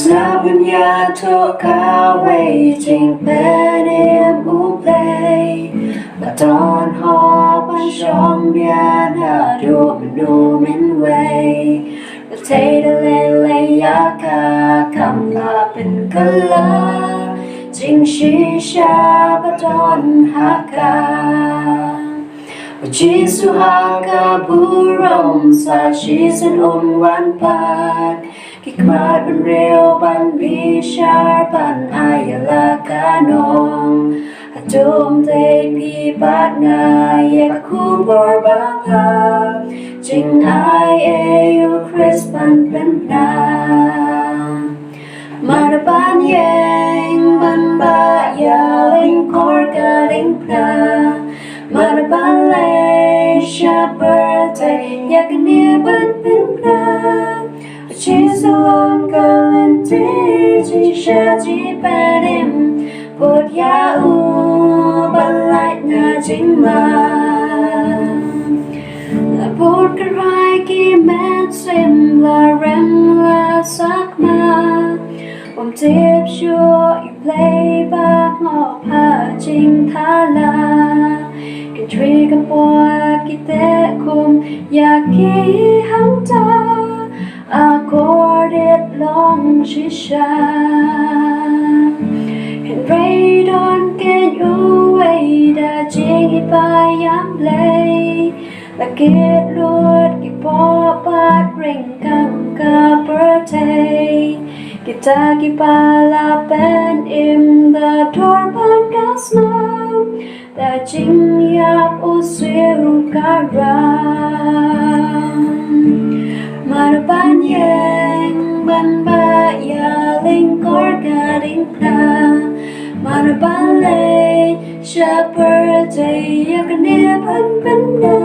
Sabunya toka waiting penim uplay Baton ho ban shom bia na do min way The tater le yaka kam la bin kala Jing shisha baton haka Jisu haka burong sa shizen wan pat Kikmat ban real ban bishar ban ayala kanong Atum te pi bat nga yakubor bapa Jing ay ayo Chris ban na Maraban yang ban ba yaling korga lingna Maraban lay shepherd yakni ban na She's a local and she benim Put ya ban light na jingma La put karai ki man sim la rem la sakma Tip sure you play back mo pa jing thala Can trigger boy kite kum yaki hanta Accorded long shisha Can raid on can you wait a jiggy by yam play Like it lord ki pop at ring kang ka birthday Kita ki pala pen im the door pan kasma Da jing yap usiu karang Maraban yang ban ba yaling korga dingna Maraban lay shepherd yakne ban na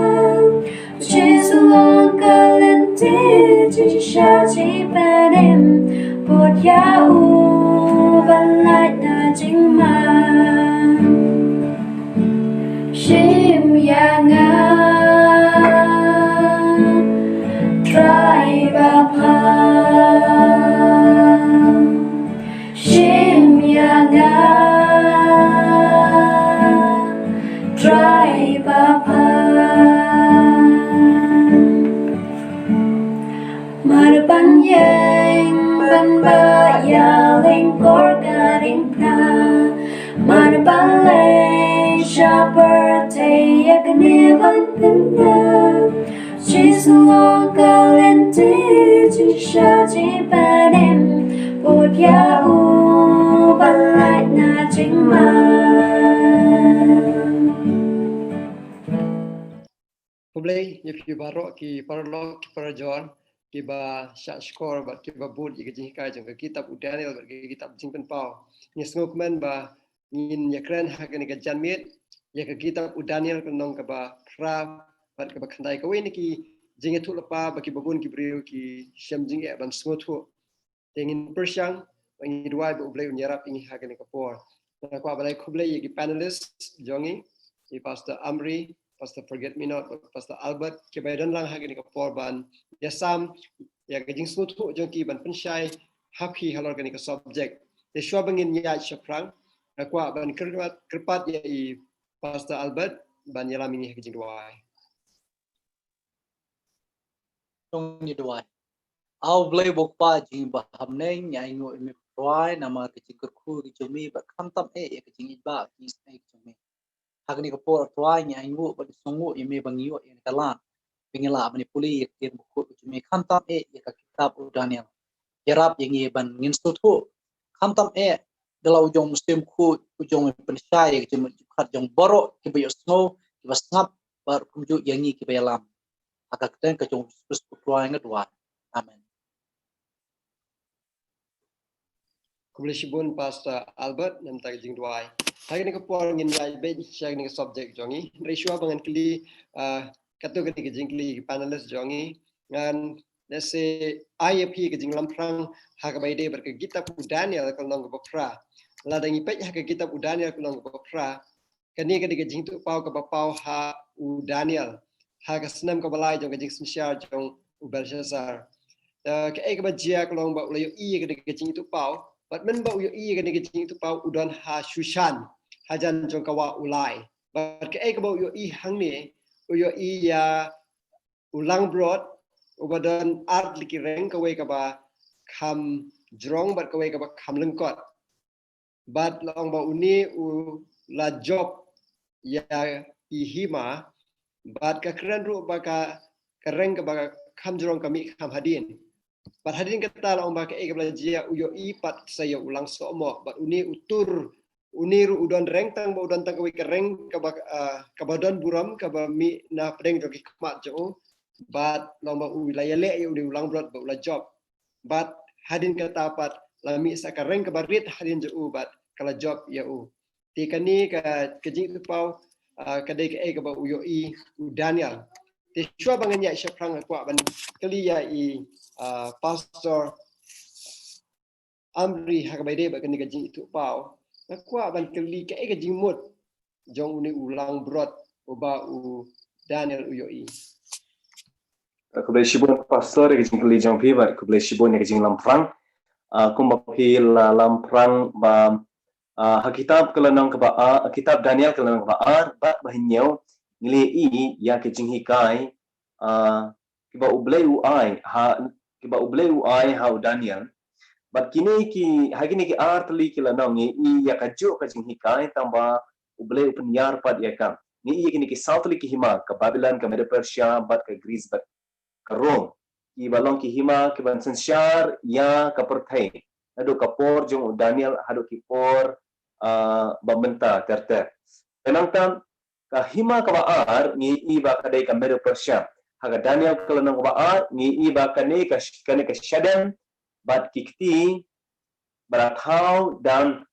She's a local and shaji benim Put ya ban light na jingma Shim yanga Try bapa Shim yanga Try bapa Maraban yang ban ba yaling korga dingna Maraban lay shepherd yakni ban na She's a local and shaji benim Put ya ban light na jingma Publi if you barok ki parlok ki parajon ki ba shat skor ba ki ba bud ki jing kai jang kitab Daniel ba kitab jing pen pau ni snokman ba nin yakran ha ka ni ka janmit ya ka kitab Daniel ka nong ka ba pra ba ka ba khandai ka we ni ki jing thu lapa ba ki babun ki briu ki sham jing e ban snothu tengin persyang ngi dua ba ublai unyarap ingi ha ka ni ka por na kwa balai khublai ki panelist jongi ki pastor Amri Pastor Forget Me Not, Pastor Albert, kebadan lang hagi ni kapor ban. Ya sam, ya kajing smuthu jongki ban pensyai happy halor kani ka subject. Ya shua bangin ya syaprang. Akwa ban kerpat ya i Pastor Albert ban yalam ini kajing duai. Tong ni duai. Au blay bokpa jing baham neng nyai ngo imi duai nama kajing kerku kajumi ba kantam ya kajing iba kajing snake kajumi. Hagni kapor tuai nya ingu ba songu ime bangiyo yang kalan pingila bani puli yaktir buku kujumi khantam ya ka kitab Daniel yarap yang ban nginstutu khantam dalau ujung muslim ku ujung pensyai kujumi khat jong borok kibayo snow kibasngap bar kumju yangi kibayalam agak keten ka jong spes tuai ngadua amen. Kublishibun Pastor Albert nam ta kajing duai. Hari ni kapor ngin yai be share ni subject jongi. Resua bangan kli katu kani kajing kli panelist jongi ngan let's say IAP kajing lamprang hakabai de berke kitab Daniel kalong bokra. Ladangi pej hak kitab Daniel kalong bokra. Kani kajing tu pau ka pau Daniel. Hak senam ka balai jong kajing smsyar jong Belshazzar. cái cái bajia kalau bau layu i ke jing tu pau but men bau yo i ke jing tu pau udon ha shushan hajan jong kawa ulai but cái bau yo i hang ni yo i ya ulang broad ubadon art liki reng kawai kaba kam jrong but kawai kaba kam lengkot but long bau uni u la job ya i hima but ka keren ru baka kereng kaba kam jrong kami kam hadin but hadin kata long baka e kaba jia uyo i pat saya ulang somo but uni utur uni ru udon reng tang bau udon tang kawai kereng kaba kabadon buram kaba mi na pedeng joki kemat jo but lomba wilayah le yang diulang berat bau la job but hadin kata pat lami sakareng ke barit hadin jo but kala job ya tikani ka kejing tu pau kadai ke ke bau yo i Daniel ti shua banganya syafrang kwa ban kali ya i pastor Amri hakabai de ba kani kejing tu pau kwa ban kali ke kejing mut jong ni ulang berat uba Daniel yo i Kublai shibun pastor ke jing kali jong pi ba kublai shibun ke jing lamprang kumbapi lamprang ba hakitab kelanang ke ba kitab Daniel kelanang ke ba bahnyau ngili i ya ke jing hikai kiba ublai uai ha Daniel but kini ki hagini ki artli kelanang i ya kaju ke jing hikai tamba ublai penyar pad ya kam ni i kini ki southly ki hima ke Babylon ke Medo Persia bat ke Greece bat Rome ki balong ki hima ki bansen syar ya kaperthai ado kapor jong Daniel hado ki por bamenta terter penangtam ka hima ka baar ni iba kadai ka Medo Persia haga Daniel kelenong ka baar ni iba kane ka Shaddam bat kikti barathau dan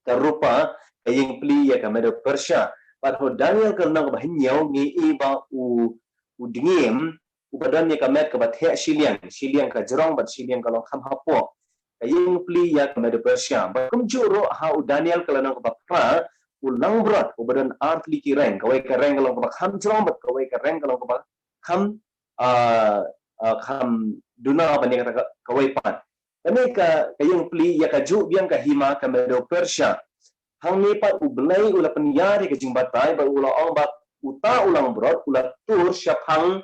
karupa kaying pli ya ka Medo Persia bat ho Daniel kelenong ka bahinyau ni iba u dingim ubadan ya kamet ke bathe Shilian ka jerong bat Shilian kalau kham hapo kaying pli ya ka Medo Persia bakum juro ha Daniel kalau ke bapra ulang berat ubadan artli kireng kawai kereng kalau ke kham jerong bat kawai kereng kalau ke kham kham duna bani kata kawai pan kani ka kaying pli ya ka ju biang ka hima ka Medo Persia hang ni pat ublai ula penyari ke jingbatai ba ula ong bat uta ulang berat ula tur syapang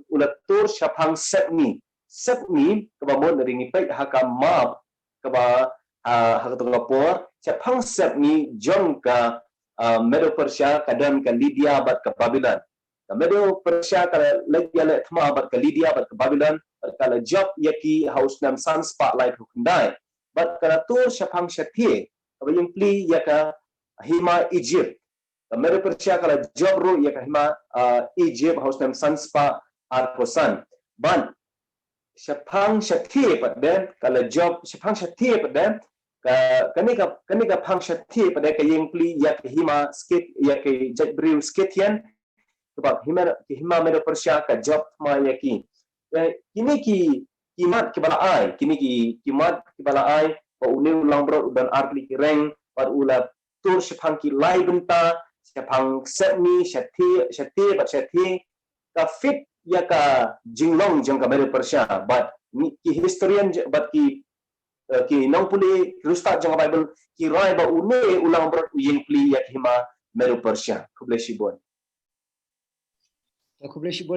ulatur syapang sepni kebamon dari ngipek hakam map keba hakatulapor syapang sepni jong ka Medo Persia kadam ka Lydia bat ka Babylon ka Medo Persia ka lagi ale thma bat ka Lydia bat ka Babylon kala job yaki house nam sun spotlight hukundai bat kala tur syapang syati kabayung pli yaka hima Egypt Medo Persia kala job ru ya kahima Egypt house nam Sanspa Arkosan ban syapang syati pada kala job syapang syati pada kani ka pang syati pada kayeng pli ya kahima skit ya ke jadbril skitian sebab hima Medo Persia ka job ma yaki kini ki kimat kibalai kini ki kimat kibalai pa uni ulang bro dan artli kireng par ula tur syapang ki lai benta syapang sepni syati ka fit ya ka jinglong jong ka Medo Persia but ki historian but ki nong puli rustat jong Bible ki rai ba une ulang ber yeng pli ya hima Medo Persia kublai shibon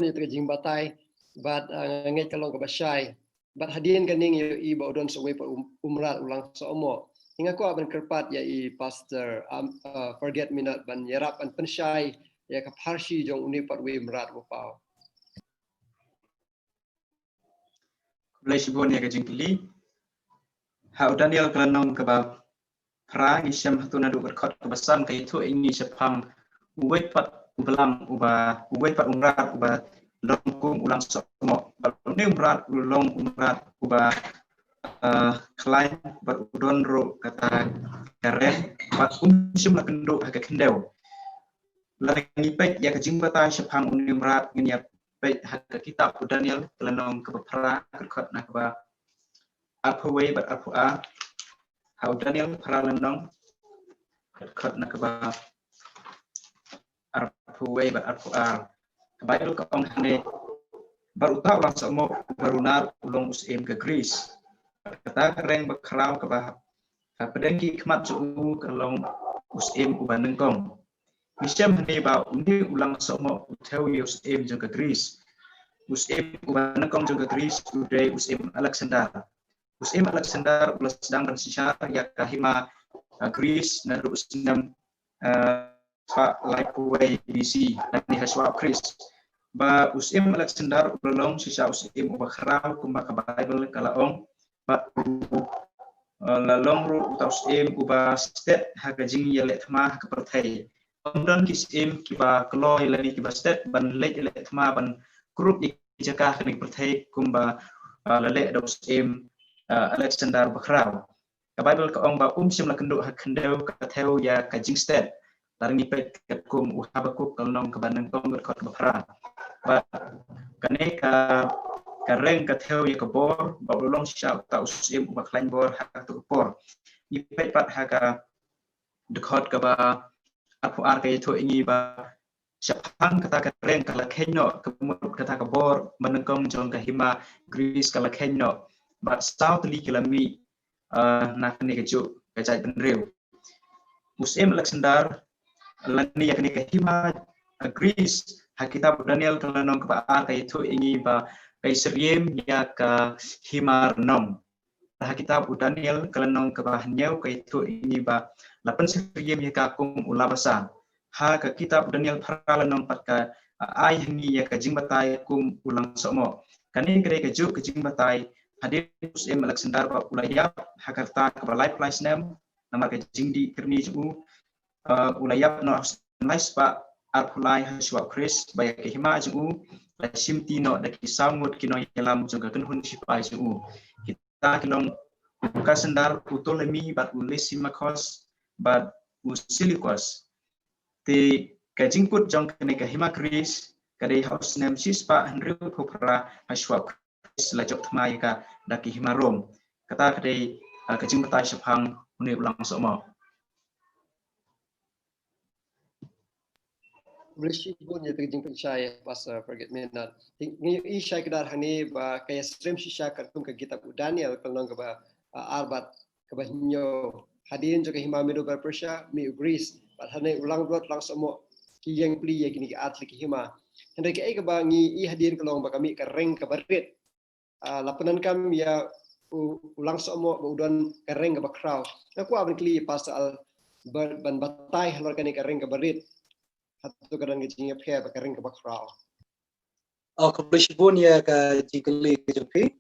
ya te jingbatai but ngai kalong ka basai but hadin kaning yo i ba udon sowe pa umrat ulang somo hingga ko aban kerpat ya i pastor forget me not ban yarap an pensyai ya ka parsi jong uni pat we merat wo pau Kublai shibon ya kajingkili ha Daniel kelanong ke ba pra ngisam hatuna du berkot kebesan kai tu ini sepang uwet pat ubelang uba uwet pat umrat uba longkum ulang somo balone umrat ulong umrat uba klain bat udon ro kata karen bat sim la kendo ha kendeu lagi pek ya kajingbatai sepang unimrat ngenya pek ha kitab Daniel kelanong ke pra kerkot na ba apwe bat apua ha Daniel pra lanong kerkot na ba apwe bat apua Bible ka ong hane baru tahu langsung mau barunar ulung usim ke Greece kata keren berkerau ke bah pedengki kemat juu kalau usim uban nengkong Misyam hani ba uni ulang somo utau usim juga Greece usim uban nengkong juga Greece udah usim Alexander ulas sedang bersisar ya kahima Greece na usim Pak Laikway BC dan di Haswa Chris ba usim Alexander ulong sisa usim ubakhrau kumba ka Bible kalaong ba lalong ru utau usim uba stet hakajing yale thma ka perthai pamdan kisim kiba kloy lani kiba stet ban lek yale thma ban group ikjaka kani perthai kumba lale da usim Alexander bakhrau ka Bible ka ong ba sim la kenduk hakendeu ka theo ya kajing stet Tarang ipet kum uhabakuk kalnong kabanang tong kot bapra ba kane ka reng ka theo ya ka bor ba ulong sha ta usim baklain bor ha tu por ipet pat ha ka dekot ka ba apu ar ka itu ingi ba syapang kata ka reng ka lakhenno kemut kata ka bor manengkong jong ka hima Greece ka lakhenno ba south li kilami na kane ka ju ka jai penreu usim Alexander lani yakni kahima Greece hakitab Daniel kalanong kapa kay itu ingi ba kay seriem ya ka himar nom hakitab Daniel kalanong kapa hanyaw kay itu ingi ba lapan seriem ya ka kum ulabasa ha ka kitab Daniel paralanong pat ka ay hangi ya ka jingbatay kum ulang somo kani gre ka ju ka jingbatay hadir usim Alexander ba ulayap hakarta ka life place name nama ka jingdi kerni ju ulayap no nice pa arpulai haswa Chris baya ke hima ju la simti no da ki samut kino yalam juga kan hun sipai ju kita kinong ka sendar putolemi bat ulesimakos bat usilikos te ka jingkut jong kene ka hima Chris kadai house name sispa henry popra haswa Chris la jok thmai ka da ki hima rom kata kadai ka jingbatai sapang uni ulang somo Rishi pun ya terjing percaya pasal forget me not. Ni isya kedar hani ba kaya stream sisya kat kum ke kitab Daniel kelong ke ba arbat ke ba hinyo hadirin juga hima medo ba Persia mi Greece bat hani ulang blot lang somo ki yang pli ya kini ke atli ke hima. Hendak ke ba ngi i hadirin kelong ba kami ke reng ke barit. Lapanan kam ya ulang somo ba udon ke reng ke ba kraw. Aku abang kli pasal ban batai halor kani ke reng ke barit. Atau kadang kita pakai kering ke bakrau. Kebersibun ya ka jikeli kejupi.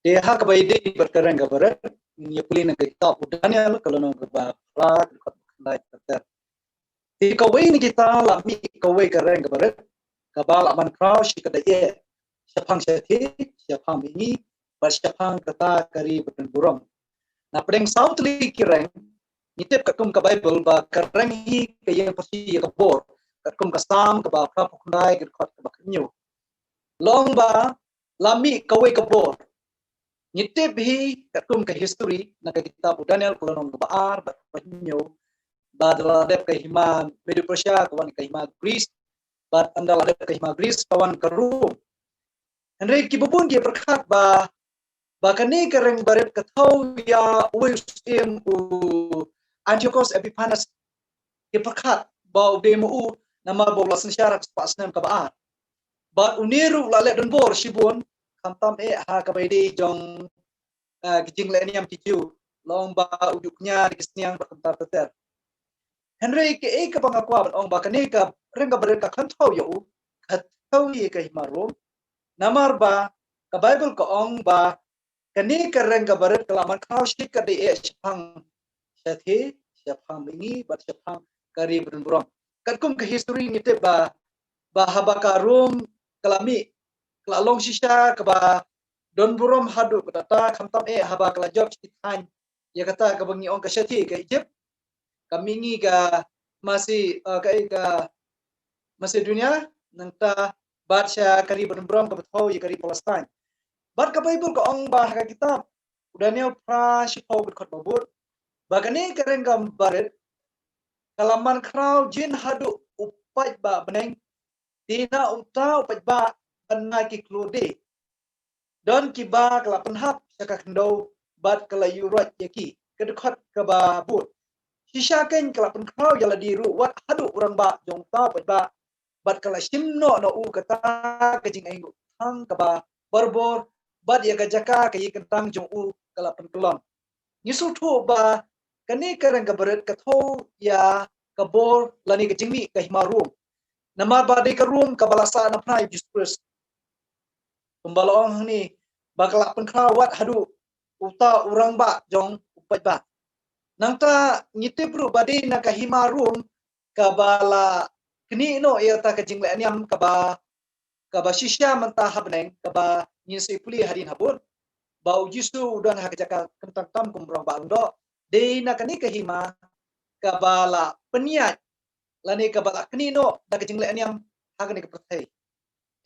Dia hak bayi berkerang ke barat. Ia pilih nak kitab Daniel kalau nak berbakrat naik terter. Di kawai ni kita lami kawai kerang ke barat. Kabal aman krau si kada ye. Siapang syati, siapang ini, bersiapang kata kari berburung. Nah pedeng south li kireng. Nitip kakum ka Bible ba karangi kaya pasti ka bor kakum ka sam ka ba prapukunai ka kot ka baknyo long ba lami kawai ka bor nitip hi kakum ka history na ka kitab Daniel kulonong ba ar ba baknyo ba daladep ka hima Medo Persia kawan ka hima Greece ba andaladep ka hima Greece kawan ka Rome Henry kibubun gi berkat ba kani kareng baret ka tau ya usim Antiochus Epiphanes ipakat bau demo nama bolas syarat pasnem kabaan ba uniru lale dan bor sibun kantam ha kabaidi jong kijing leniam tiju long ba uduknya dikisniang berkentar teter Henry ke ka pangakwa ong ba kani ka rengga baret ka kantau yo katau ye ka himarum namar ba ka Bible ka ong ba kani ka rengga baret kalaman kau shik ka de pang Syati, siapang bingi, bat siapang kari berburung. Katkum ke history ngite ba habakarum kelami kelalong sisa ke ba don burom hadu kata kamtam haba kelajab citan ya kata ke bengi ong ke syati ke Egypt kami ngi ga masih masih dunia nangta bat sya kari berburung ke betau ya kari Palestine. Bat ke Bible ke ong ba ka kitab Daniel pra sipau berkot babut Bagani keren gambaret kalaman krau jin hadu upai ba beneng tina utau upai ba anai ki klode don ki ba kala penhap saka kendo bat kala yurat yaki kedekot ke ba but sisa ken kala penkrau jala diru wat hadu orang ba jong ta ba bat kala simno no u kata kejing aingu hang ke ba berbor bat ya jaka ke kentang jong u kala penkelon nyusul tu ba kani karang ka beret ka tho ya ka bor lani ka jingmi ka himarum nama ba de ka room ka balasa na pnai disperse pembalong ni bakala penkrau wat hadu uta urang ba jong upat ba nangta ngite bro badi na ka himarum ka bala kini no ya ta ka jingle anyam ka ba shisha manta habneng ka ba nyisi puli hadin habun bau jisu udan ha jaka kentang tam kumrong ba ndo de na kani ka hima ka bala peniat lani ka bala kini no da ka jingle anyam ha kani ka pertai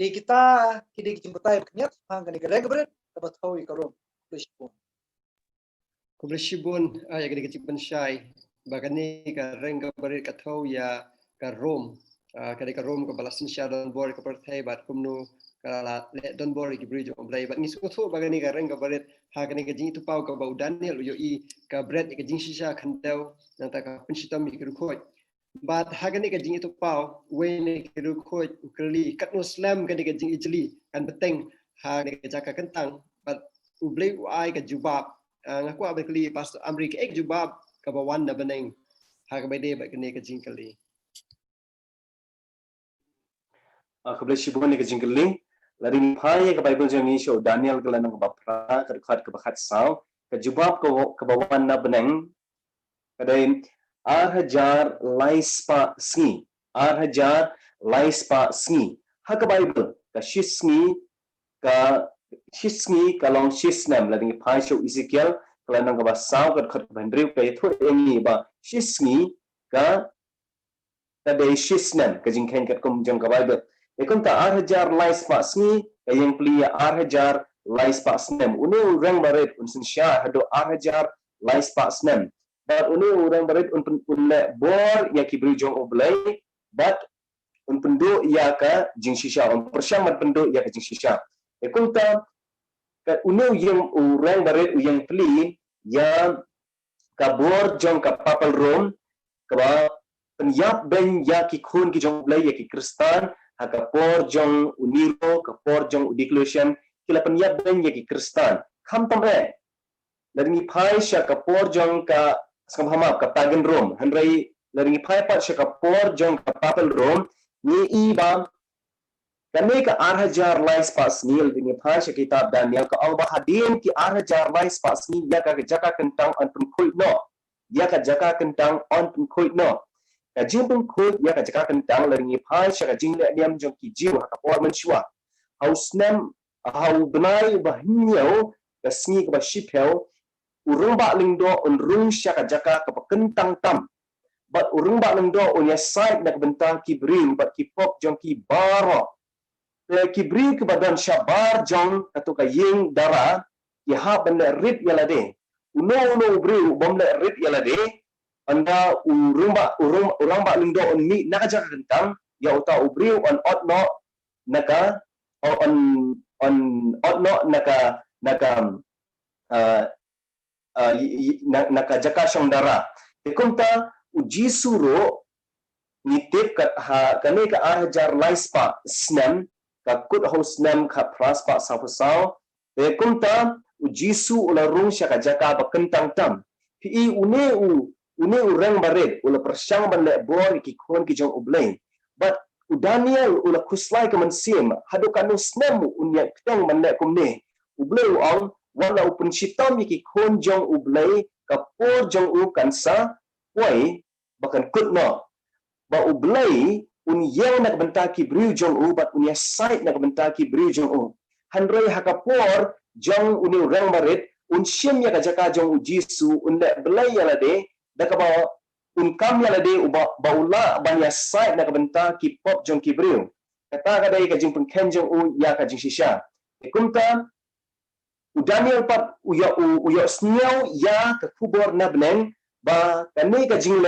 di kita kidi ki jimpetai keniat ha kani ka rega beret ka ba thawi ka rom plishpun Kubleshibun ya kini kecik pensyai bagani ka reng ka berit ka thau ya ka rom kadi ka rom ka balasin sya don bor ka perthai bat kumnu kala le don bor ki bridge on blai bat ngisu thu bagani ka reng ka berit ha kani ka jing tu pau ka bau Daniel yo i ka bread ka jing shisha khandau nang ta ka pensitam mi ki khoi bat ha kani ka jing tu pau we ne ki khoi ukli kat no slam kani ka jing ijli kan beteng ha ne ka jaka kentang bat ublai ai ka jubab ngaku abekli pas Amerika ek jubab ka bawan na beneng ha ka bede ba kene ka jingkali Kebelah shibun ni ke jingling lari pai ke Bible jang ni show Daniel ke lanang bapra ke dekat ke bakat sau ke jubab ke bawan na beneng kadai arhajar laispa sngi arhajar laispa sngi ha ke Bible ke shisngi ka shisngi kalong shisnam lari pai show Ezekiel ke lanang basau ke dekat bandriu ke itu engi ba shisngi ka kadai shisnam ke jingken ke kum jang ke Bible Ikon ta arhajar lais pak sngi yang pelia arhajar lais pak snem. Uni orang barit unsin syah hado arhajar lais pak snem. But uni orang barit unle bor ya kibri jong oblay. But un penduk ya ka jing shisha. Un persyang mat penduk ya ka jing shisha. Ikon ta uni yang orang barit yang peli ya ka bor jong ka papal rom ka penyap ben ya ki khun ki jong oblay ya ki kristan haka por jong uniro ka por jong declaration kila penyap ben ya ki kristan kham tamre laringi phai sha ka por jong ka samhama ka pagan rom hanrai laringi phai pat sha ka por jong ka papal rom ni i ba kami ka arhajar lais pas nil dini phai sha kitab Daniel ka Allah hadin ki arhajar lais pas ni ya ka jaka kentang on pun khoi no ya ka jaka kentang on pun khoi no ka jing pun khoi ya ka jaka kentang laringi phai sha ka jing le diam jong ki jiu ka por menshua hausnam hau benai bahniau ka sngi ka shipel urung ba lingdo on rung sha ka jaka ka kentang tam bat urung ba lingdo on ya side nak bentang ki bring bat ki pop jong ki baro ki bring ke badan syabar jong katu ka ying dara ya ha ben rit ya lade uno bring bom le rit ya lade anda urang ba lindo on mi nakaja kentang ya uta ubri on otno naka on otno naka jaka shandara ikumta uji suro nitip ka kane ka arhajar laispa snam ka kut hosnam ka praspa sapasau ikumta uji su ula rung syaka jaka ba kentang tam pi une urang baret ula persyang ban le bor ki khon ki jong oblay but Daniel ula kuslai ke mensim hadu kanu snam unya ktong man le kumne oblay ong wala upun shitam ki khon jong oblay ka por jong u kansa wai bakan kutno ba oblay un yang nak benta ki briu jong u bat unya site nak benta ki briu jong u handrai hakapor jong uni urang baret un shim ya ka jaka jong u jisu un le blay ya lade dakaba un kam ya lade baula banya side na kabenta ki pop jong ki briu kata kadai ka jing pun ken jong u ya ka jing shisha ikumta u Daniel pat u ya sniau ya ka kubor na bneng ba kani ka jing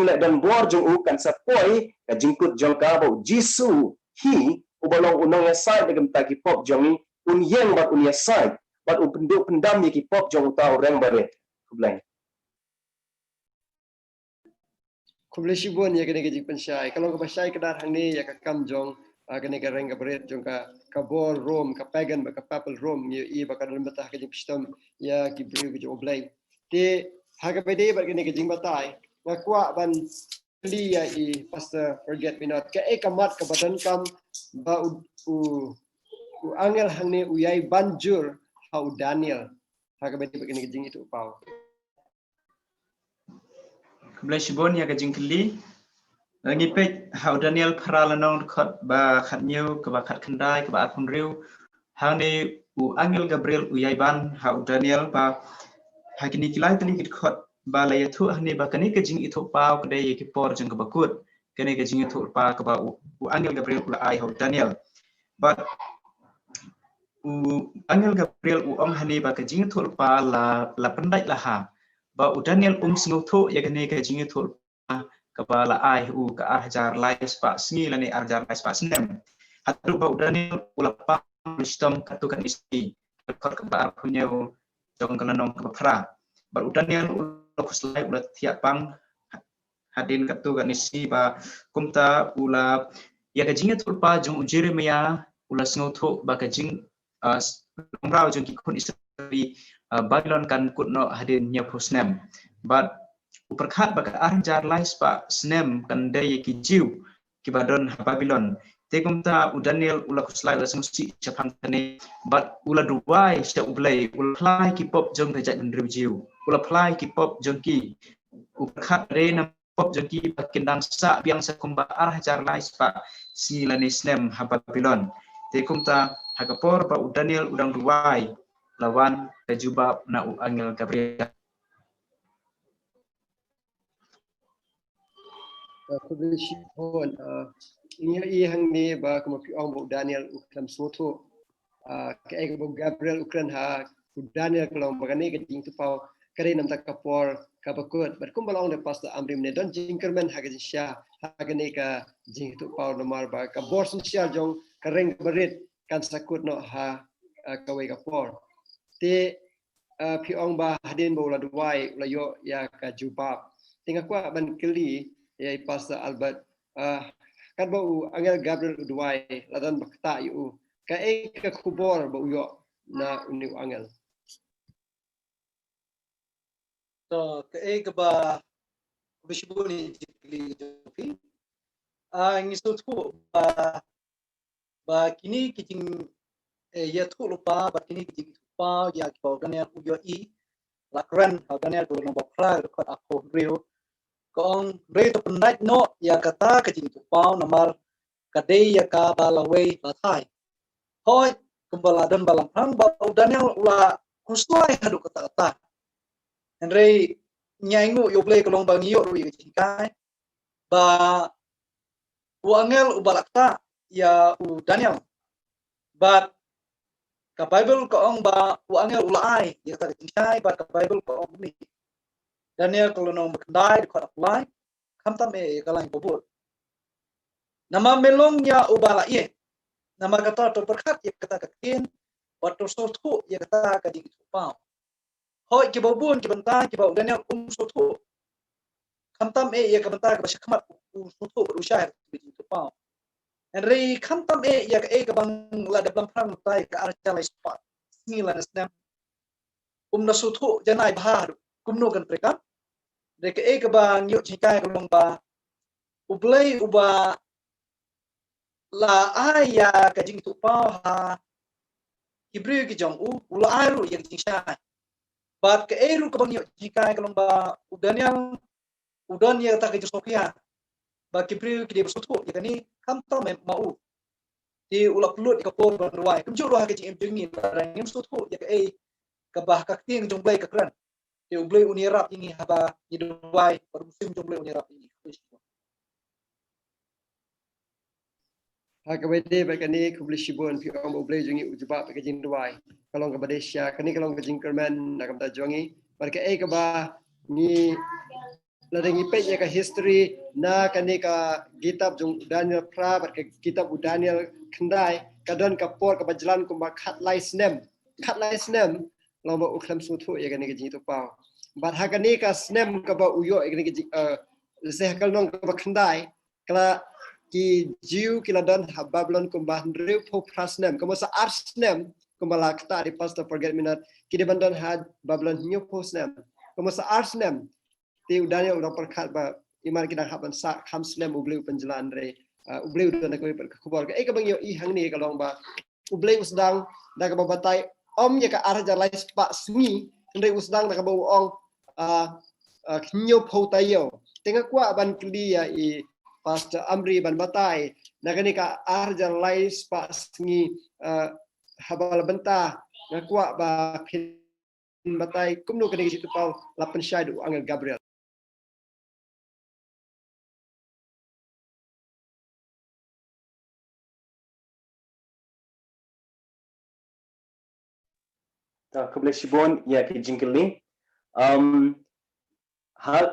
le dan bor jong u kan sapoi ka jing kut jong ka ba jisu hi ubalong unong ya sai de gemta ki pop jongi un yeng bat un ya sai bat un pendam ki pop jong ta orang bare kublai Kublai Shibun ya kene kejing pensyai. Kalau ke pensyai kedar hang ni ya ka kam jong kene ka reng ka berit jong ka bol Rome ka pagan ka papal Rome ya ba ka dalam betah kejing pistom ya ki beri ke oblai. Ti haga bede ba kene kejing batai. Na kwa ban li ya I pastor forget me not ka kamat ka badan kam ba u angel hang ni uyai banjur hau Daniel. Haga bede ba kene kejing itu pau. Kublai Shibun ya kejing keli ngi pek hau Daniel paralanong khot ba khat new ke ba khat khandai ke ba apun riu hang ni u angel Gabriel u yaiban hau Daniel ba hakini kilai tali kit khot ba la yathu hani ba kani kejing itu pau ke dai ki por jeng ke bakut kani kejing itu pa ke ba u angel Gabriel u ai hau Daniel ba u angel Gabriel u ong hani ba kejing itu pa la pendai la ha ba u Daniel sngau thu ya kani kejing itu kepala ai u ke arjar lai spa sni lani arjar lai spa snem hatu ba Daniel ulapa wisdom katukan isi kor ke ba punya jong kelanong ke pra ba Daniel ulos lai ulat tiap pang hadin katukan isi ba kumta ula ya kajing tulpa jong Jeremia ulas ngotho ba kajing rau jong kikun istri Babylon kan kutno hadin nya pusnem but uperkhat baka arjar lais pa snem kan dai ki jiu ki badon Babylon tegum ta u Daniel ula kuslai la sungsi chapang tane but ula duwai sta ublai ula plai ki pop jong ka jat jiu ula plai ki pop jong ki uperkhat re na pop jong ki pakindang sa biang sa kumba arjar lais pa si lani snem Babylon tegum ta hakapor ba u Daniel udang duwai lawan kajubab na u angel Gabriel Kublai Shibun ini hang ni ba kuma pi ong Daniel ukram soto ke ego Gabriel ukran ha Daniel kalau bagani ke jing tu pau kare nam tak kapor ka bakut ber kum balong de pas amrim ne don jingkerman ha ke sya ha ke ne ka jing tu pau nomar ba ka bor sun sya jong kareng berit kan sakut no ha ka we kapor te pi ong ba hadin bo la duai la yo ya ka jubab tinggal kwa ban keli ya pastor Albert kan bau angel Gabriel duai ladan bakta yu ka ka kubor bau yo na uni angel So ke ba bishbuni jikli jofi ngisu tu ba kini kiting ya tu lupa ba kini kiting pa ya ko gania uyo I lakran gania ko no bakra ko ako rio kong re to pendai no ya kata kiting tu pa namar kadai ya ka balawei batai hoi kumbala dan balang hang ba Daniel ula kuslai hadu kata Henry nyangu yo play kolong bang yo ru kai ba u angel u balakta ya u Daniel but ka Bible ko ong ba u angel ulai ya ta kai ba ka Bible ko ong ni Daniel ko no makdai ko apply kamta me kalang bobot nama melong ya u bala ye nama kata to perkat ya kata kakin waktu sotu ya kata ka di pa hoi ki bobun ki banta ki bau Daniel sotu kamtam ya ka banta ka shakmat sotu ushar di pa Henry kamtam ya ka bang la de bang tai ka archa la spot ngila nasdam na sotu janai bahar kumno kan preka de ka bang yo chikai ko ba ublay uba la aya ka jing tu pa ha Hebrew ki jong ula aru yang jing sha bat ke eru ka bang yo chikai ko ba Daniel udan ya ta ke Sofia ba Hebrew ki de sotu ya ni kamtam mau di ula pulut ka por berwai kum juro ha ke jing jing ni barang ni sotu ya ka bah ka ting jong blay ka kran di blay unirap ini haba di duai per musim jong blay unirap ini ha ka bede ba kani Kublai Shibun pi ong bo blai jungi ujba ba ka jing duai kalong ka badesya kani kalong ka jingkerman na kam ta jongi bar ka ba ni la dengi pe ka history na kani ka kitab jong Daniel pra bar ka kitab Daniel kendai kadon kapor ke berjalan ke kat lai snem lomba uklam sutu ya kan ke jitu pau bat hakani ka snem ka ba uyo ya kan ke seh kal nong ka kendai kala ki jiu kila don habablon kumbah ndriu po prasnem kamo sa arsnem kumbala kta di pastor forget minute ki de bandan had bablon nyu po snem kamo sa arsnem ti udanya udah perkat ba iman kita haban sa kham snem ubleu penjalan re ubleu dan ko kubor ka ka bang yo I hang ni ka long ba ubleu sedang da ka batai om ya ka arja lai spa sni ndre usdang da ka ba ong nyu po tayo tengah kwa ban klia I pastor Amri ban batai nagani ka arja lai spa sni habal benta ngakwa ba batai kumno kene situ pau lapan syadu angel Gabriel Kebelah Shibon ya ke jingkeli hal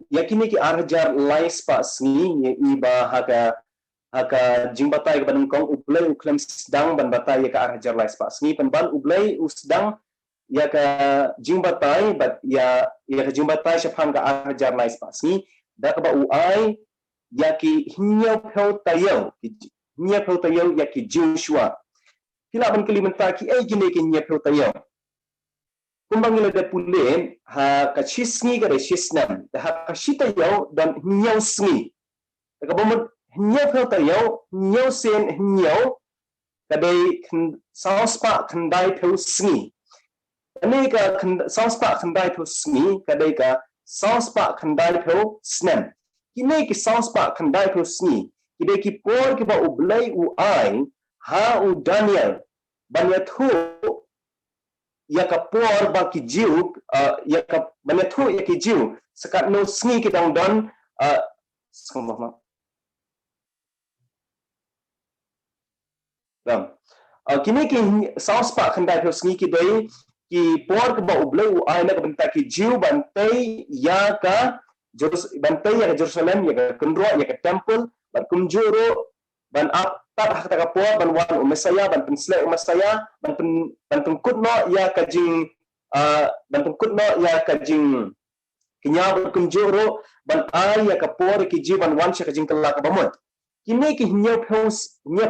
yakini ki arjar lais pa sngi ye iba haka jingbatai ke banungkong ublai uklam sedang ban batai ya ka arjar lais pa sngi penban ublai usdang ya ka jingbatai bat ya ka jingbatai syaphan ka arjar lais pa sngi da ka ba uai ya ki hinyau pheu tayo ya ki Joshua kila ban kelimenta ki gine ki nya pheu tayo kumbang ila da pulen ha ka chisngi ga chisnam ha ka shita yo dan nyau sngi ka bomod nyau pheu tayo nyau sen nyau ka dei sauspa khandai pheu sngi ani ka sauspa khandai pheu sngi ka dei ka sauspa khandai pheu snam kini ki sauspa khandai pheu sngi kidei ki por ki ba ublai u ai ha u Daniel banyathu ya ka por ba ki jiu ya ka banyathu ya ki jiu sekat no sngi ki dong don skomma dam kini ki saus pa khandai pho sngi ki dei ki por ka ba ublai u ai na ka benta ki jiu bantai ya ka Jerusalem ya ka kendro ya ka temple ban kumjuro ban ap tat hak ta po ban wan umesaya ban pensle umesaya ban pengkut no ya kajing ban pengkut no ya kajing kinya ban kunjuro ban ai ya kapor ki ji ban wan sha kajing kala ka bamot kini ki nya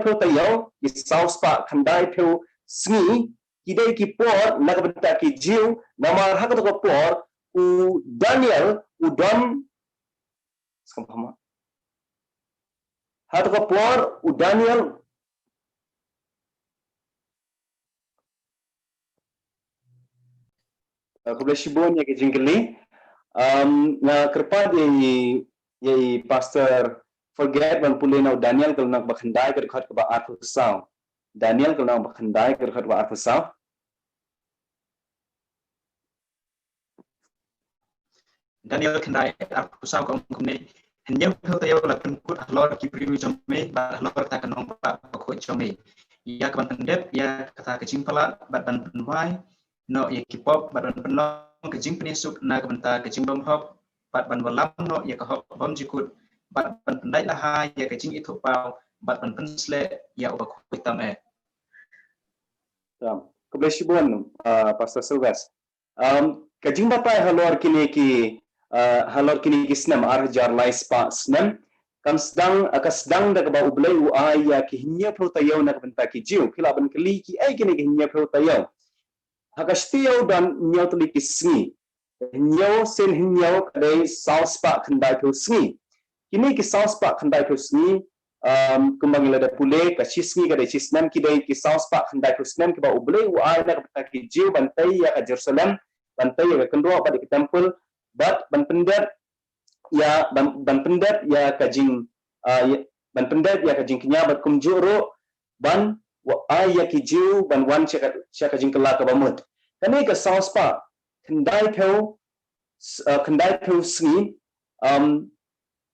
pho tayo ki saus pa khandai pho sngi kidai ki por na ka benta ki jiu nama hak ta por u Daniel u don skam hatu ka por u Daniel kebelah Shibon ya ke jingkeli na kerpa ye pastor forget ban pulena Daniel kalau nak bakhandai ke dekat ke ba arfusau Daniel kalau nak bakhandai ke dekat ba arfusau Daniel kendai arfusau kom kumne hanya pheu tayo la pengkut halor ki priwi jome ba halor ta kanong pa ko jome ya kaban pendep ya kata kecing pala ban penwai no ya kipop ban penong kecing penisuk na kabenta kecing bom hop ban walam no ya ka hop bom jikut ban pendai lah ya kecing itu pau ban pensle ya uba ko hitam kebelah Shibon pastor Silvas kajing bapai halor kini ki snam arjar lais pa snam kam sedang da ba ublai u ai ya ki hinya pho tayo na benta ki jiu kila ban kali ki ai kini ki hinya pho tayo hakastio dan nyau tuli ki sngi nyau sen hinyau kadai saus pa khandai pho sngi kini ki saus pa khandai pho sngi kumbang ila da pule ka chisngi kadai chisnam ki dai ki saus pa khandai pho snam ki ba ublai u ai na benta ki jiu bantai ya ka Jerusalem bantai ya ka kendua pada ki temple but ban pendat ya kajing ban pendat ya kajing kenya bat kumjuro ban wa ai ya kiju ban wan cha kajing kala ka bamut kani ka saus pa kendai pho sngi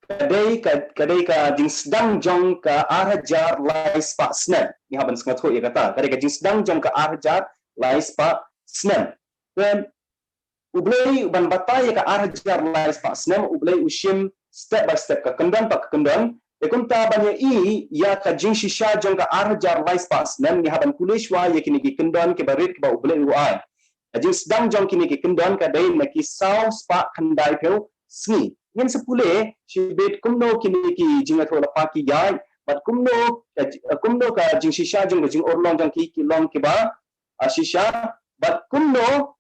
kadai ka jing sedang jong ka arjar lais pa snap ni haban sengat ya kata kadai ka jing sedang jong ka arjar lais pa snap then ublai ban batai ka arjar lais pa snam ublai ushim step by step ka kendon Ekunta banyak ya ka jing shisha jong ka arjar lais pas nem ni haban kulishwa ya kini ki kendon ke barit ke ba uble uai. Jing sedang jong kini ki kendon ka dai na ki saus pa khandai peu sni. Yen sepule si bet kumno kini ki jing atho la pa ki yai bat kumno ka jing shisha jong jing orlong jong ki long ke ba shisha bat kumno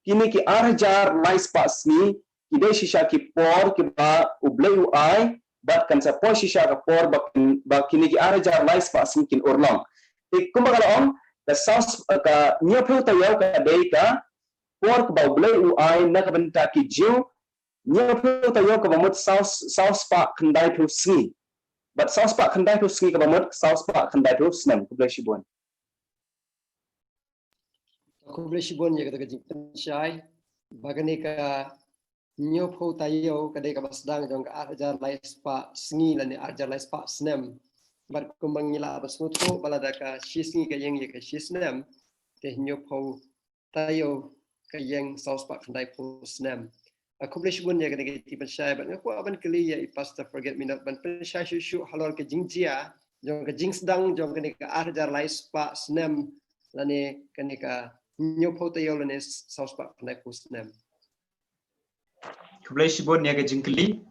kini ki arjar lais pas ni ki dai shisha ki por ke ba uble uai bat kan sa po shisha ka por ba kini ki arjar lais pas mungkin orlong. Kumbaga laong ka saus ka nyapu tayaw ka dai ka por ka ba uble uai na ka benta ki jiu nyapu tayaw ka bamut saus pa khandai tu sni. But saus pa khandai tu sni ka bamut saus pa khandai tu snam kublai shibon. Kublai shibon ya kata jing pensyai bagani ka nyopo tayo kadai ka basdang jong ka arjar lais pa sngi lani arjar lais pa snem bat kumbang nila basmuto balada ka shisngi ka yang ya ka shisnem te nyopo tayo ka yang saus pa khandai pu snem kublai shibon ya kadai ti pensyai bat ngaku aban kali ya ipasta forget me not ban pensyai shu halal ka jingjia jong ka jing sedang jong ka arjar lais pa snem lani ka nyopo tayo lani saus pa khandai pu snem. Kublai shibon ya gajing keli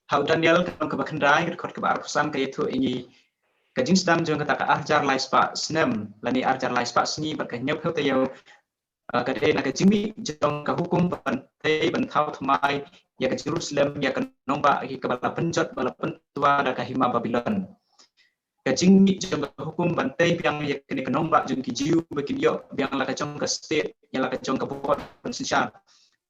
hau Daniel kan ke bakandai rekod ke barusan ke itu ini gajing sedang jong kata ka arjar lais pa snem lani arjar lais pa sni bat ka nyop hau tayo kadai na gajing mi jong ka hukum bantai bantau thmai ya ka Jerusalem ya ka nomba ki ka bala penjot bala pentua da ka hima Babylon gajing mi jong ka hukum bantai biang ya ka nomba jong ki jiu bakin yo biang la ka jong ka state ya la ka jong ka bot pensisha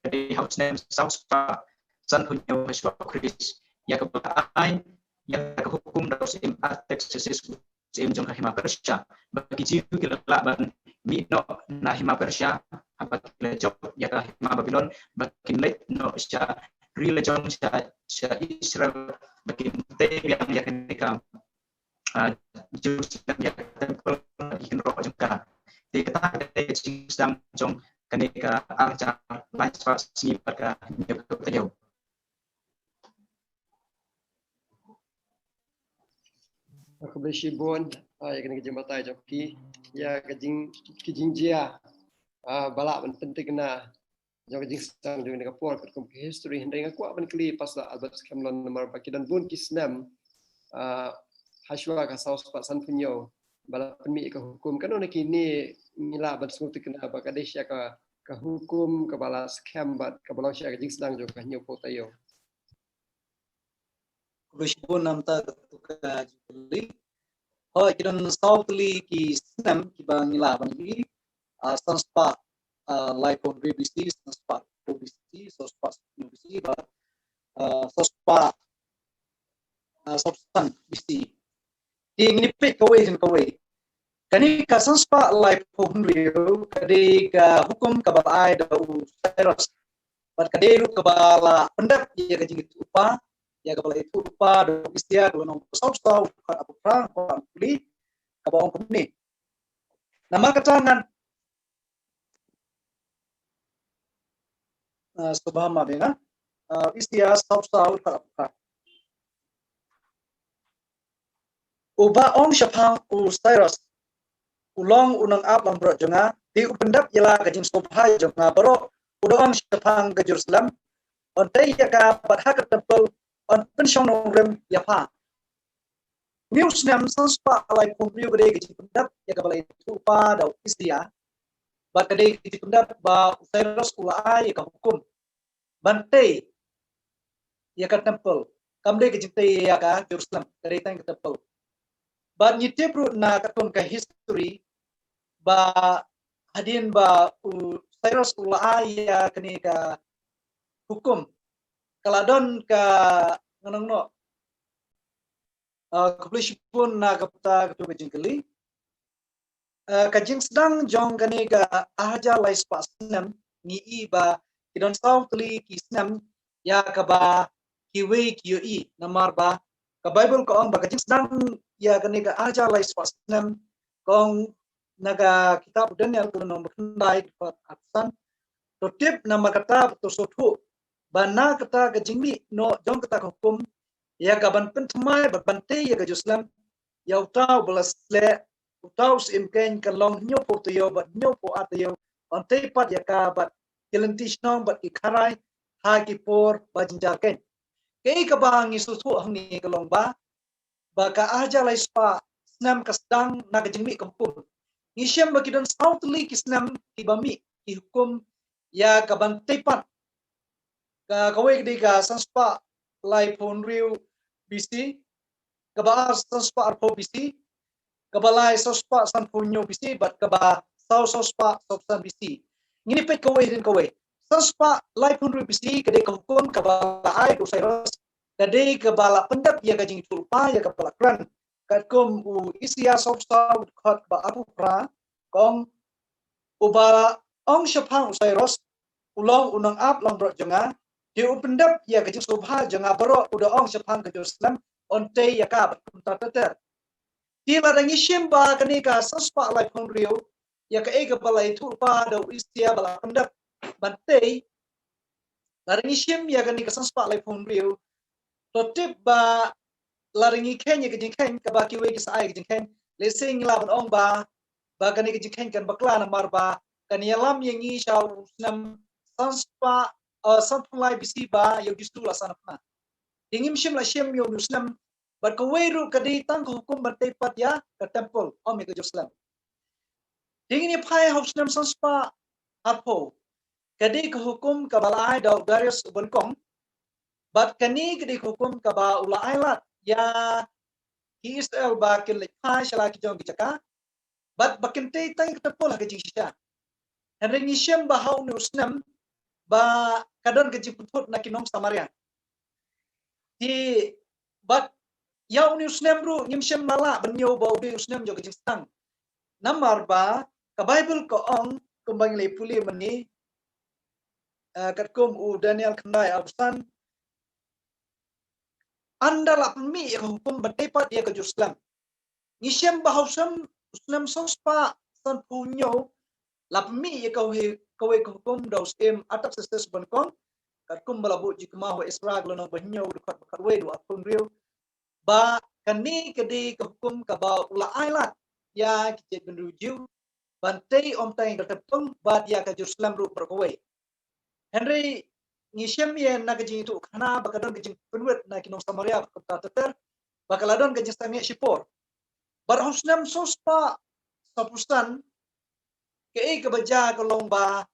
kadai hau snem saus pa san punya mahasiswa Kris ya kebetulan ya hukum dalam sim artek sesis sim jong hima Persia bagi jiu kila ban mino na hima Persia apa kila job ya hima Babylon bagi let no sya real jong sya Israel bagi te yang ya ketika Jerusalem ya temple ikan roh jong ka di kata sedang jong ketika arca lais pas ni pada nyok Aku beli shibon, ya kena kerja mata joki, ya kejing jia, balak penting kena, jauh kejing sang jauh dengan kapur, kerja history, hendak aku apa kali pas Albert Cameron nomor baki dan bun kisnem, haswa kasau sepat san punyo, balak penmi ke hukum, kan orang kini nila bersungguh kena apa kadis ya ke hukum, ke balak scam, ke balak sya kejing sang jauh kenyau potayo. Kublai namta ka juli ho kidan sautli ki snam ki bangila bangi sanspa like on BBC sanspa BBC sanspa BBC ba sanspa substan BBC ini pek kawai kani ka sanspa like on review kadi ka hukum ka balai da virus bar kadi ru ka bala pendak ya ka jingit upa ya kapal itu lupa do istia do nong saus apa perang orang beli kabawang puni nama keterangan subhama dengan istia saus apa perang uba ong syapang Cyrus ulong unang abang bro jonga di upendap yala kajing sobhai jonga bro udong syapang ke Jerusalem ontai ya ka badha temple on pensiong nongrem ya pa news nam sanspa alai kumriu gede ke pendap ya ka balai tu pa da istia ba gede ke pendap ba Cyrus ulai ka hukum bantai ya ka temple kamde ke jite ya ka Jerusalem gede tang ke temple ba nyite pro na ka ton ka history ba hadin ba Cyrus ulai ya kene ka hukum kaladon ka nganong no kublai pun na kapta ketu kajing kali kajing sedang jong kani ka aja lais pasnam ni iba kidon saw tuli kisnam ya ka ba kiwe kioi namar ba ka Bible ko ang ba kajing sedang ya kani ka aja lais pasnam kong naga kitab Daniel ko no bakndai pat atsan to tip nama kata to sotu bana kata kejingmi no jong kata hukum ya kaban pentemai berbante ya ke Jerusalem ya utau belas le utau simken kalong nyopo tuyo bat nyopo atayo onte pat ya kabat kelentish nong bat ikarai ha ki por bajinjaken kei kabang isusu hangni kalong ba ka aja lai spa snam kasdang nagajingmi kampung ngisem bakidon sautli kisnam kibami ki hukum ya kaban tepat ka kawai di ka sanspa lai pon riu bisi kaba sanspa arpo bisi kaba lai sanspa san punyo bisi bat kaba sanspa sopsan bisi ngini pet kawai din kawai sanspa lai pon riu bisi kade ka hukum kaba ai do sairos kade kaba la pendap ya gajing tulpa ya kaba kran katkum u isia sopsa khot ba aku pra kong ubala ong shapang sairos ulong unang ap long bro jonga di upendap ya ke subha jonga bro udah ong shapang ke Jerusalem onte ya ka bat tater di ladangi shimba kani ka saspa lai pon rio ya ke ega balai turpa da isia bala pendap bante ladangi shim ya kani ka saspa lai pon rio totip ba ladangi ken ya ke jingken ka ba kiwe ki sai ke jingken lesing laban ong ba kani ke jingken kan bakla na marba kani yalam yang ngi shau nam sanspa sampulai bisi ba yo justru lasana pa dingim shim la shim yo muslim bat ko weru kadi tang hukum bante pat ya ka temple om ke Jerusalem dingin pai husnam sanspa apo kadi ka hukum ka balai da Darius Bonkong bat kani kadi hukum ka ba ulai lat ya Israel ba kin le pai shala ki jong ki bat bakinte tang ka temple ka jisha henry ngisem ba hau muslim ba kadon ke jiput na kinom Samaria di bat ya uni usnem ru nyimsem mala benyo ba ubi usnem jo ke jistang namar ba ka Bible ko ong kumbang le puli mani katkum u Daniel Kandai Alsan andala pemi ya hukum bertepat dia ke Jerusalem ngisem ba hausam usnem sospa san punyo la pemi ya kau hukum daus atap sistes bankong katkum balabu jikma ho Isra glono banyo dekat bekat we do apun rio ba kani kedi hukum ka ba ula ailat ya kicet benruju bantai om tai katepung ba dia ke Jerusalem ru perkowe Henry ngisem ye na kejing itu kana bakadon kejing penwet na kinong Samaria kota teter bakaladon kejing stamia sipor bar husnam sospa sapusan ke kebaja kolong ba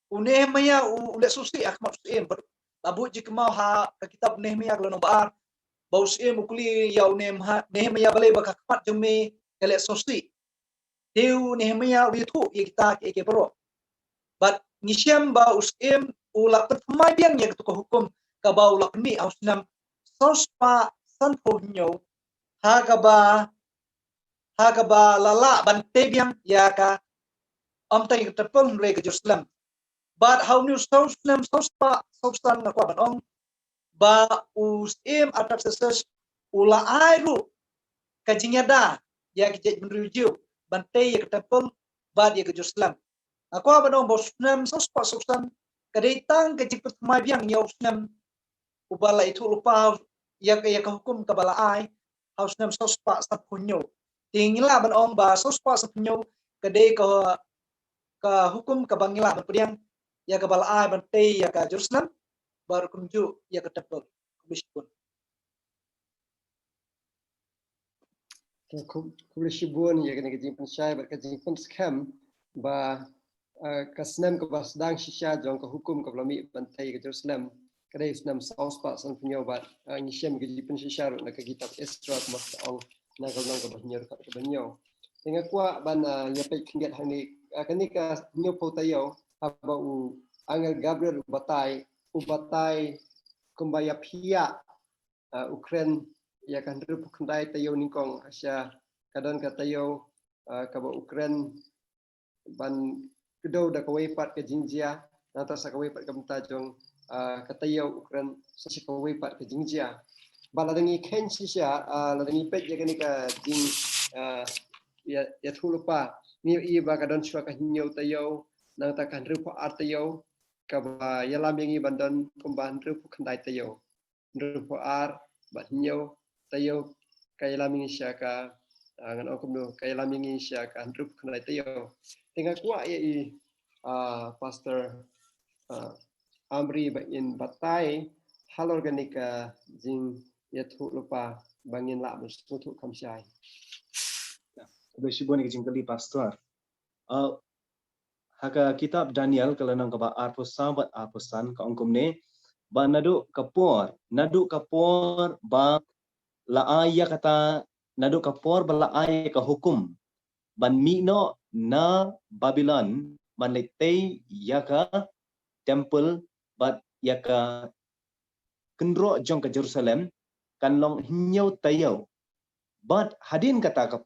Nehemia ule susi akmat susim labu jikma ha kitab Nehemia kolong ba baus ukuli ya Nehemia bale bakakmat jeme kele susi deu Nehemia witu ye kita ke pro but ngisem ba usim ula pertama biang ya ketua hukum ka ba ula ni ausnam sospa san ponyo ha ka ba lala bante biang ya ka am tai tepung re ke Jerusalem but how new ausnam sospa substan na kwa banong ba usim atap seses ula airu kajinyada ya ke menuju bante ya ke tepung ba dia ke Jerusalem aku banong bosnam sospa substan kaditang kejiput mai biang yausnam ubala itu lupa ya hukum kabala ai hausnam sospa sapunyo tingila banong ba sospa sapunyo kade ka hukum kabangila berpediang ya kabala ai bante ya ka Jerusalem baru kunju ya ke temple kubishpun kubishibun ya kena kejing pensyai bat kejing pun scam ba kasnem ke basdang shisha jong ke hukum ke belami bantai ke Jerusalem kadai senam sauspa san punya bat ngisem ke jipen shisha nak ke kitab Esra mas ong nak ke long ke banyo ke banyo tengah kuat ban ya pe kinget hani kani ka nyo potayo haba u angel Gabriel batai kumbaya pia Ukraine ya kan rup kendai tayo ningkong asya kadon ka tayo ka Ukraine ban kedau da kawai pat ke jingjia nata sa kawai pat kamta jong katayo Ukraine sa si kawai pat ke jingjia baladangi ken sisya ladangi pet ya kani ka jing ya thulupa ni ba kadon shwa ka hinyo tayo nata kan rupa artayo ka ba yalam yangi bandan kumban rup kendai tayo nrupoar bat nyau tayo kay laming siya ka ngan okum no kay laming siya ka nrup knai tayo tinga kwa i pastor Amri ba in batai hal organika jing yathu lupa bangin la musutu kamsyai. Bersibun ke jingkali pastor. Haka kitab Daniel kalau nang kaba arpusan bat arpusan ka ongkum ne ba nadu kapor ba la aya kata nadu kapor ba la aya ka hukum ban mino na Babylon ban letei yaka temple bat yaka kendro jong ke Jerusalem kan long hinyau tayo bat hadin kata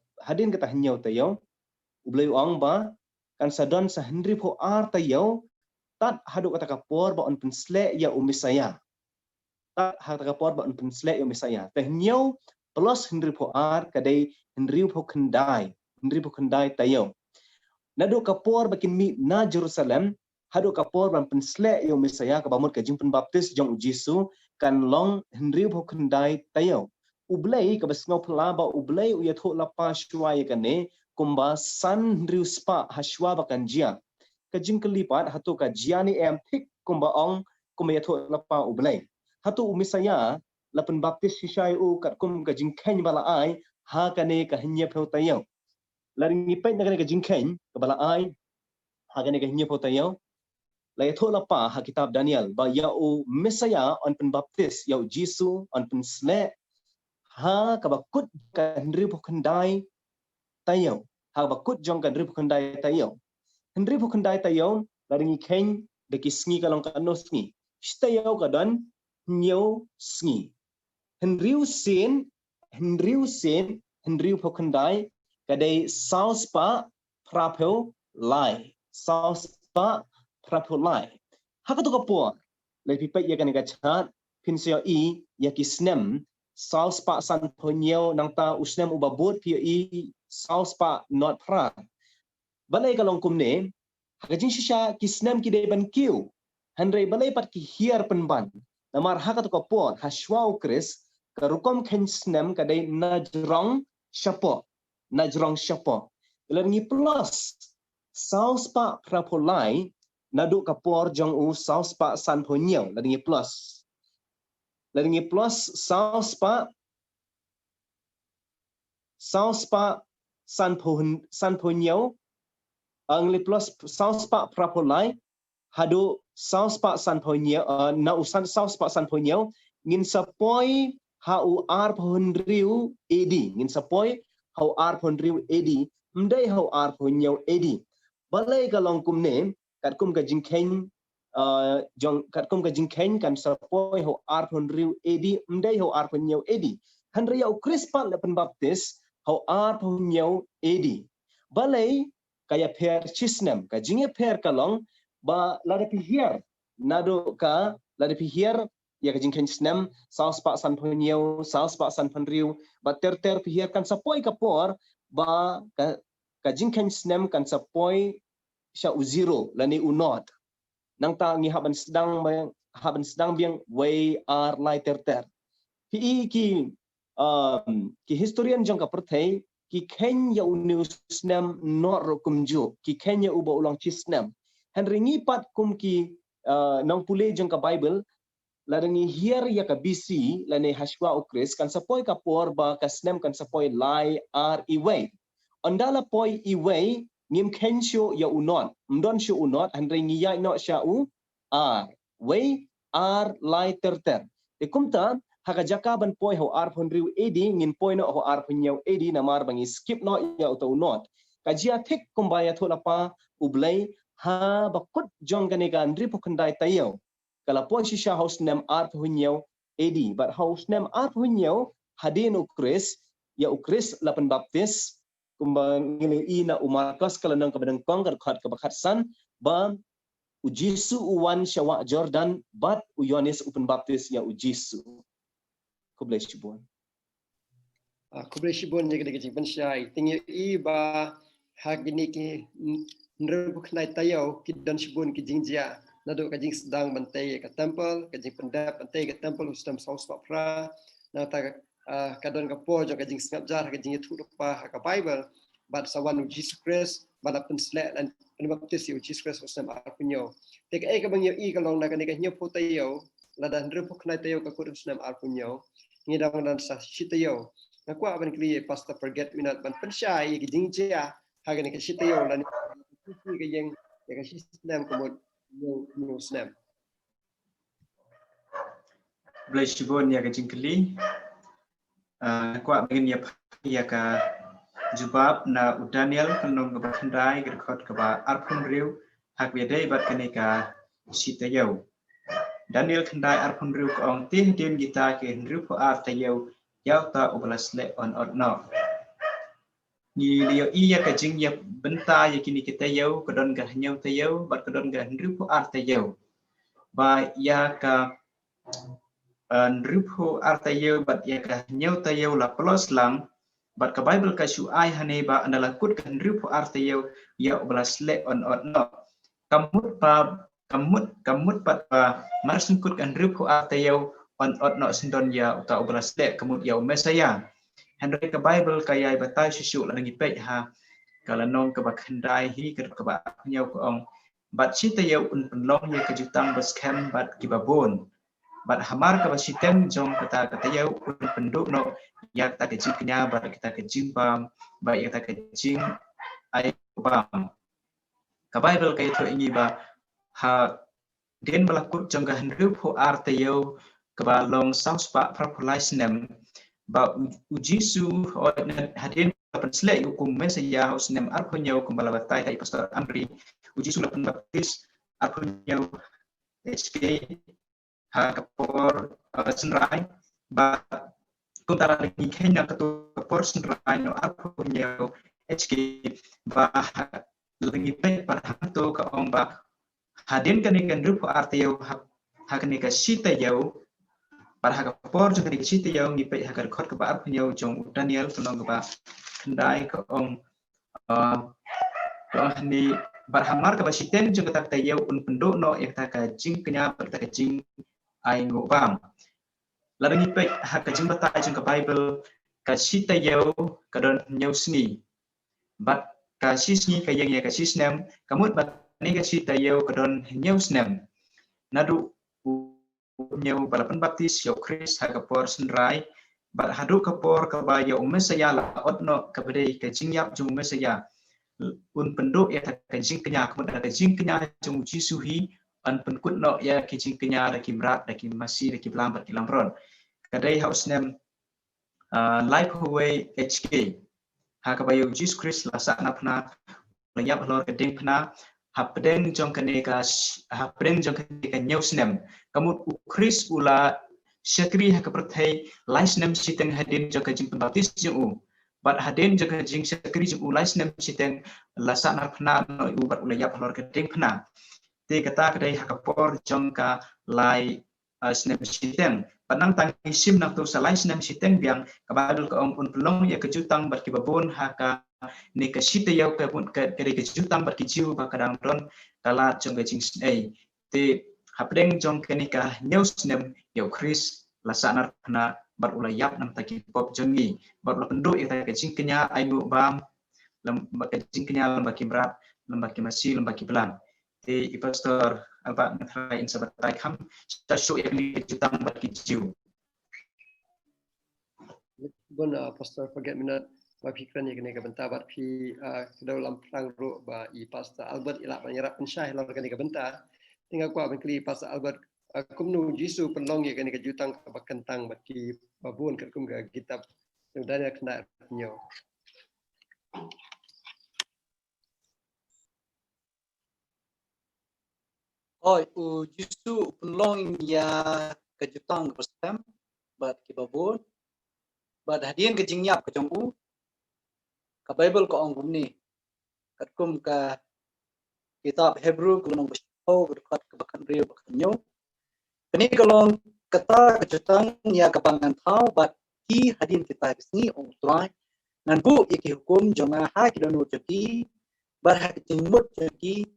hinyau tayo ublay ong ba kan sadon sa Henry po tayo tat hadu kata kapor ba on pensle ya umisaya tat hadu kapor ba on pensle ya umisaya hinyau plus Henry po kadai Henry po kendai tayo nadu kapor bakin mi na Jerusalem hadu kapor ban pensle ya umisaya ka bamut ka jingpen baptis jong Jesu kan long Henry po kendai tayo ublay ka basngaw pala ba ublay uyatho lapa shwaya kane kumba san riuspa hashwa bakan jia kajing kelipat hatu ka jiani em thik kumba ong kumayatho lapa ublay hatu umisaya lapan baptis shishay u kat kum kajing khen bala ai ha kane ka hinya pheu tayo laring ipet na kane kajing khen ka bala ai ha kane ka hinya pheu tayo la yatho lapa ha kitab Daniel ba ya u misaya on pen baptis ya Jesu on pen sle ha ka bakut ka hendri pokendai tayo ha bakut jong kan rip kendai tayo hendri bu kendai tayo laring khen de kisngi kalong kanos ngi stayo kadan nyo sngi hendriu sen hendriu bu kendai kadai saus pa prapel lai ha ka to kapo le pipet ya kan ga chat pinsio i ya kisnem saus pa san ponyo nang ta usnem ubabut pio i saus pa not pra balai kalong kumne hagajing shisha kisnem ki de ban kiu handre balai pat ki hiar penban namar hakat ko pot hashwau kris karukom ken snem kadai najrong shapo langi plus saus pa prapolai nadu kapor jong u saus pa san ponyo langi plus saus pa san ponyo angli plus saus pa prapolai hadu saus pa san ponyo na usan saus pa san ponyo ngin sapoi hau ar ponriu edi ngin sapoi hau ar ponriu edi mdai hau ar ponyo edi balai kalong kumne kat kum ka jingkhen jong kat kum ka jingkhen kan sapoi ho ar ponriu edi mdai ho ar ponyo edi hanre ya krispa le penbaptis ho ar ponyo edi balai kaya per chisnem ka jinge per kalong ba lada pihir nado ka lada pihir ya ka jingkhen chisnem saus pa san ponyo saus pa san ponriu ba ter pihir kan sapoi kapor ba ka jingkhen chisnem kan sapoi sya uziro lani unot nang ta ngi haban sedang biang way ar lai ter pi ki historian jong ka perthai ki kenya unusnem not rokumju ki kenya uba ulang chisnem henry ngipat kum ki nang pule jong ka bible ladangi hier ya ka bc lane hashwa ukris kan sapoi ka por ba ka snem kan sapoi lai ar iway andala poi iway ngim kensho ya unot mdon shu unot henry ngiya no sha u ar way ar lai ter de kumta haka jaka ban poi ho ar phonriu edi ngin poi no ho ar phonyau edi namar bangi skip no ya auto not kajia thik kumbaya tholapa ublai ha bakut jong gane ga andri pokandai tayo kala poi shisha house nem ar phonyau edi but house nem ar phonyau hadin ukris ya ukris lapan baptis kumbang ngili ina umarkas kala nang kabadang kongkar khat kabakhatsan ba ujisu uwan syawa Jordan bat uyonis open baptis ya ujisu kublai shibon jaga jing pensyai tinggi i ba hagini ki nrebuk nai tayo ki dan shibon ki jingjia nado ka jing sedang bantai ka temple ka jing pendap bantai ka temple ustam saus pra na ta kadon ka po jo ka jing snap jar ka jing thu pa ka bible but sawan Jesus Christ bala pen slek dan penbaptis Jesus Christ ustam arpunyo te ka ka bang yo I ka long na ka ni ka nyo po tayo la dan re po knai tayo ka ku ustam arpunyo ngi dang dan sa shitayo na kwa ban kli pastor forget minat ban pensyai ka jing ja ha ka ni ka shitayo lan ka jing ya ka sistem komod no snap Boleh sibon ya ke jingkeli. Kuat begini ya ka jubab na Daniel kenong ke bakandai ke kot ke ba arpun riu hak bedai bat kene ka sitayau. Daniel kendai arpun riu ke ong tih din kita ke riu po artayau yau ta ubalas le on no. Ni liyo iya ka jing ya benta ya kini kita yau kedon ga nyau tayau bat kedon ga riu po artayau. Ba ya ka ribu artayo bat ya ka nyau tayo la plus lang bat ka Bible ka shu ai hane ba andala kut kan ribu artayo ya oblas le on no kamut bat ba marsun kut kan ribu artayo on no sindon ya uta oblas le kamut ya mesaya Henry ka Bible ka ya batai shu la ngi pe ha kala non ka ba khandai hi ka ba nyau ko ong bat sitayo un penlong ya ka jutang baskem bat kibabon bat hamar ka basiten jong kata yau penduk no yak ta kecing kenya bat kita kecing pam ba yak ta kecing ai pam ka Bible ka itu ini ba ha den balakut jong ga henru ho artayo ka ba long saus pa propulais nem ba ujisu hadin penslek hukum mesaya haus nem arponyo kembala batai kai pastor Amri ujisu lapan baptis arponyo HK kapor senrai ba kuntara lagi kenya ketua kapor senrai no aku punya HK ba lagi pe pada hantu ke ong ba hadin kene rupo artio hakene ka sita yau pada kapor juga di sita yau ni pe hakar khot ke ba punya jong Daniel tulong ke ba kendai ke ong ni barhamar ke basiten juga tak tayau un penduk no yang tak jing kenya tak jing ai ngubam lalu ni pe hak jing batai jing ke Bible ka sita yau ka don nyau sni bat ka sisni ka yang ya ka sisnem kamut bat ni ka sita yau ka don nyau snem nadu nyau balapan baptis yo Chris hak kapor senrai bat hadu kapor ka ba yo mesaya la otno ka bedai ka jing yap jung mesaya un penduk ya ka jing kenya kamut ka jing kenya jung jisuhi an penkut no ya kijing kenya da kimrat da kimasi da kiblambat kilambron kadai haus nem life away HK ha ka bayu Jesus Christ la sa na phna layap lor keding phna hapdeng jong kane ka hapdeng jong kane ka news nem kamut Chris ula syakri ha ka perthai life nem siteng hadin jong ka jing baptis jong u bat hadin jong ka jing syakri jong u life nem siteng la sa na phna no u bat layap lor keding phna te kata kedai hakapor jongka lai snem siteng panang tang isim nak tu salai snem siteng biang kabadul ka ong pun pelong ya kejutang bar kibabon haka ne ka site yau ka pun ka kejutang bar kijiu ba kadang don kala jongka jing ei te hapdeng jong kenika nyau snem yau Chris lasanar na bar ulayap nam taki pop jongi bar penduk ya ka jing kenya ayu bam lemba jing kenya lemba kimrat lemba kimasi lemba kiblan di pastor apa ngetrain sahabat kam tasuk yang dijutang bagi jiu bon pastor forget minat ba pikran ya kene ka benta bat pi dalam perang ro ba I pastor Albert ilak banyarap pensyah la kene ka benta tinggal ku abang kli pastor Albert kumnu jisu penlong ya kene ka jutang ka kentang bat ki babun ka kum ga kitab dan kena nyo Oi, justru penlong ya kejutang persem, bat kibabon, bat hadian kejingyap kejongku, ka Bible ko ang gumni, katkum ka kitab Hebrew kulong bersau berkat kebakan rio bakanyo, kini kalong kata kejutang ya kapangan tau bat ki hadian kita kesini ong tuai, nan bu iki hukum jonga ha kidonu joki, bat ha kejingmut joki,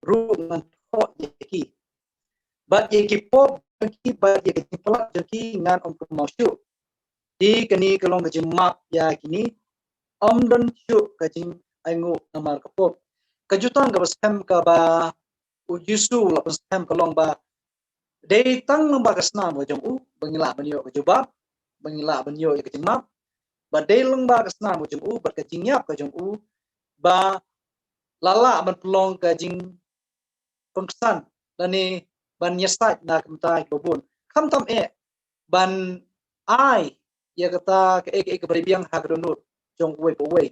ru ngan ho joki. bat ye ki pop ki bat ye ki pelak ki ngan om promosi di kini kelong ke map ya kini om don chu ke jing aingu namar ke pop kejutan ke besem ke ba ujisu la besem kelong ba dei tang nomba kesna mo jong u bangila banyo ke jubab bangila banyo ke jing map ba dei lomba kesna mo jong u ba ke jing yap ke jong u ba lala ban pelong ke jing pengsan dani ban nyesat na kemtai kebun kam tam ban ai ya kata ke beribiang hak donut jong we po we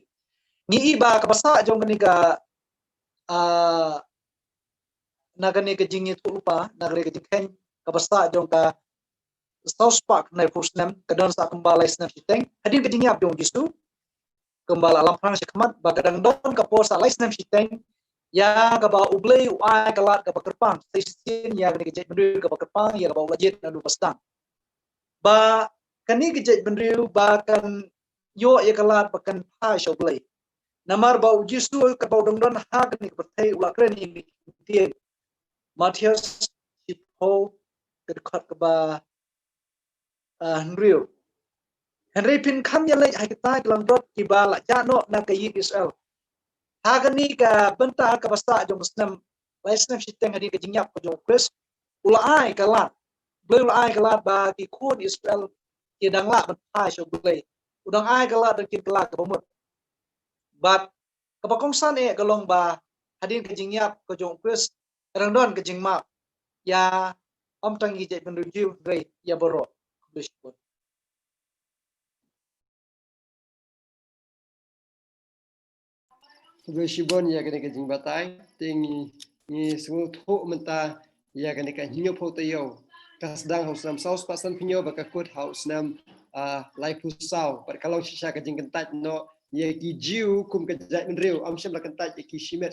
ni iba ka basa jong ni ka nagani ke jing itu lupa nagani ke jing ka basa jong ka South Park na pusnam kadang sa kembala snap siteng hadin ke jing yap jong jisu kembala lamprang sikmat ba kadang don ka posa snap siteng ya ka ba ublay uai kalat ka pakerpang station ya ke jing bendu ka pakerpang ya ka ba ulajit na du pastang ba kani kejat benriu bahkan yo ya kalat bahkan ha shoblay namar ba ujisu ka ba dongdon ha kani pertai ula kren ini tie Matthias Sipo kedekot ke ba Henry pin kam ya lej hakita kelang dot ki ba la jano na ka yi Israel ha kani ka benta ka basta jong snam laisnam siteng hadi ka jingyap ko jong Chris ula ai kalat blue ai kalat ba ki kun Israel ki dang la ban ai so blue udang ai kalat dan kin kalat ka bomut but kapakongsan galong ba hadin ke jingyap ko jong Chris rang don ke jingma ya om tangi je benruju rei ya boro bishput Với Shibon ya cái jing batai ting ni semua thuk menta ya cái nhiều phô tayo kas dang haus nam saus pasan pinyo baka kut haus nam lai pusau par kalau sisa cái jing kentat no ya ki jiu kum ke jat menriu am syam la kentat ki shimet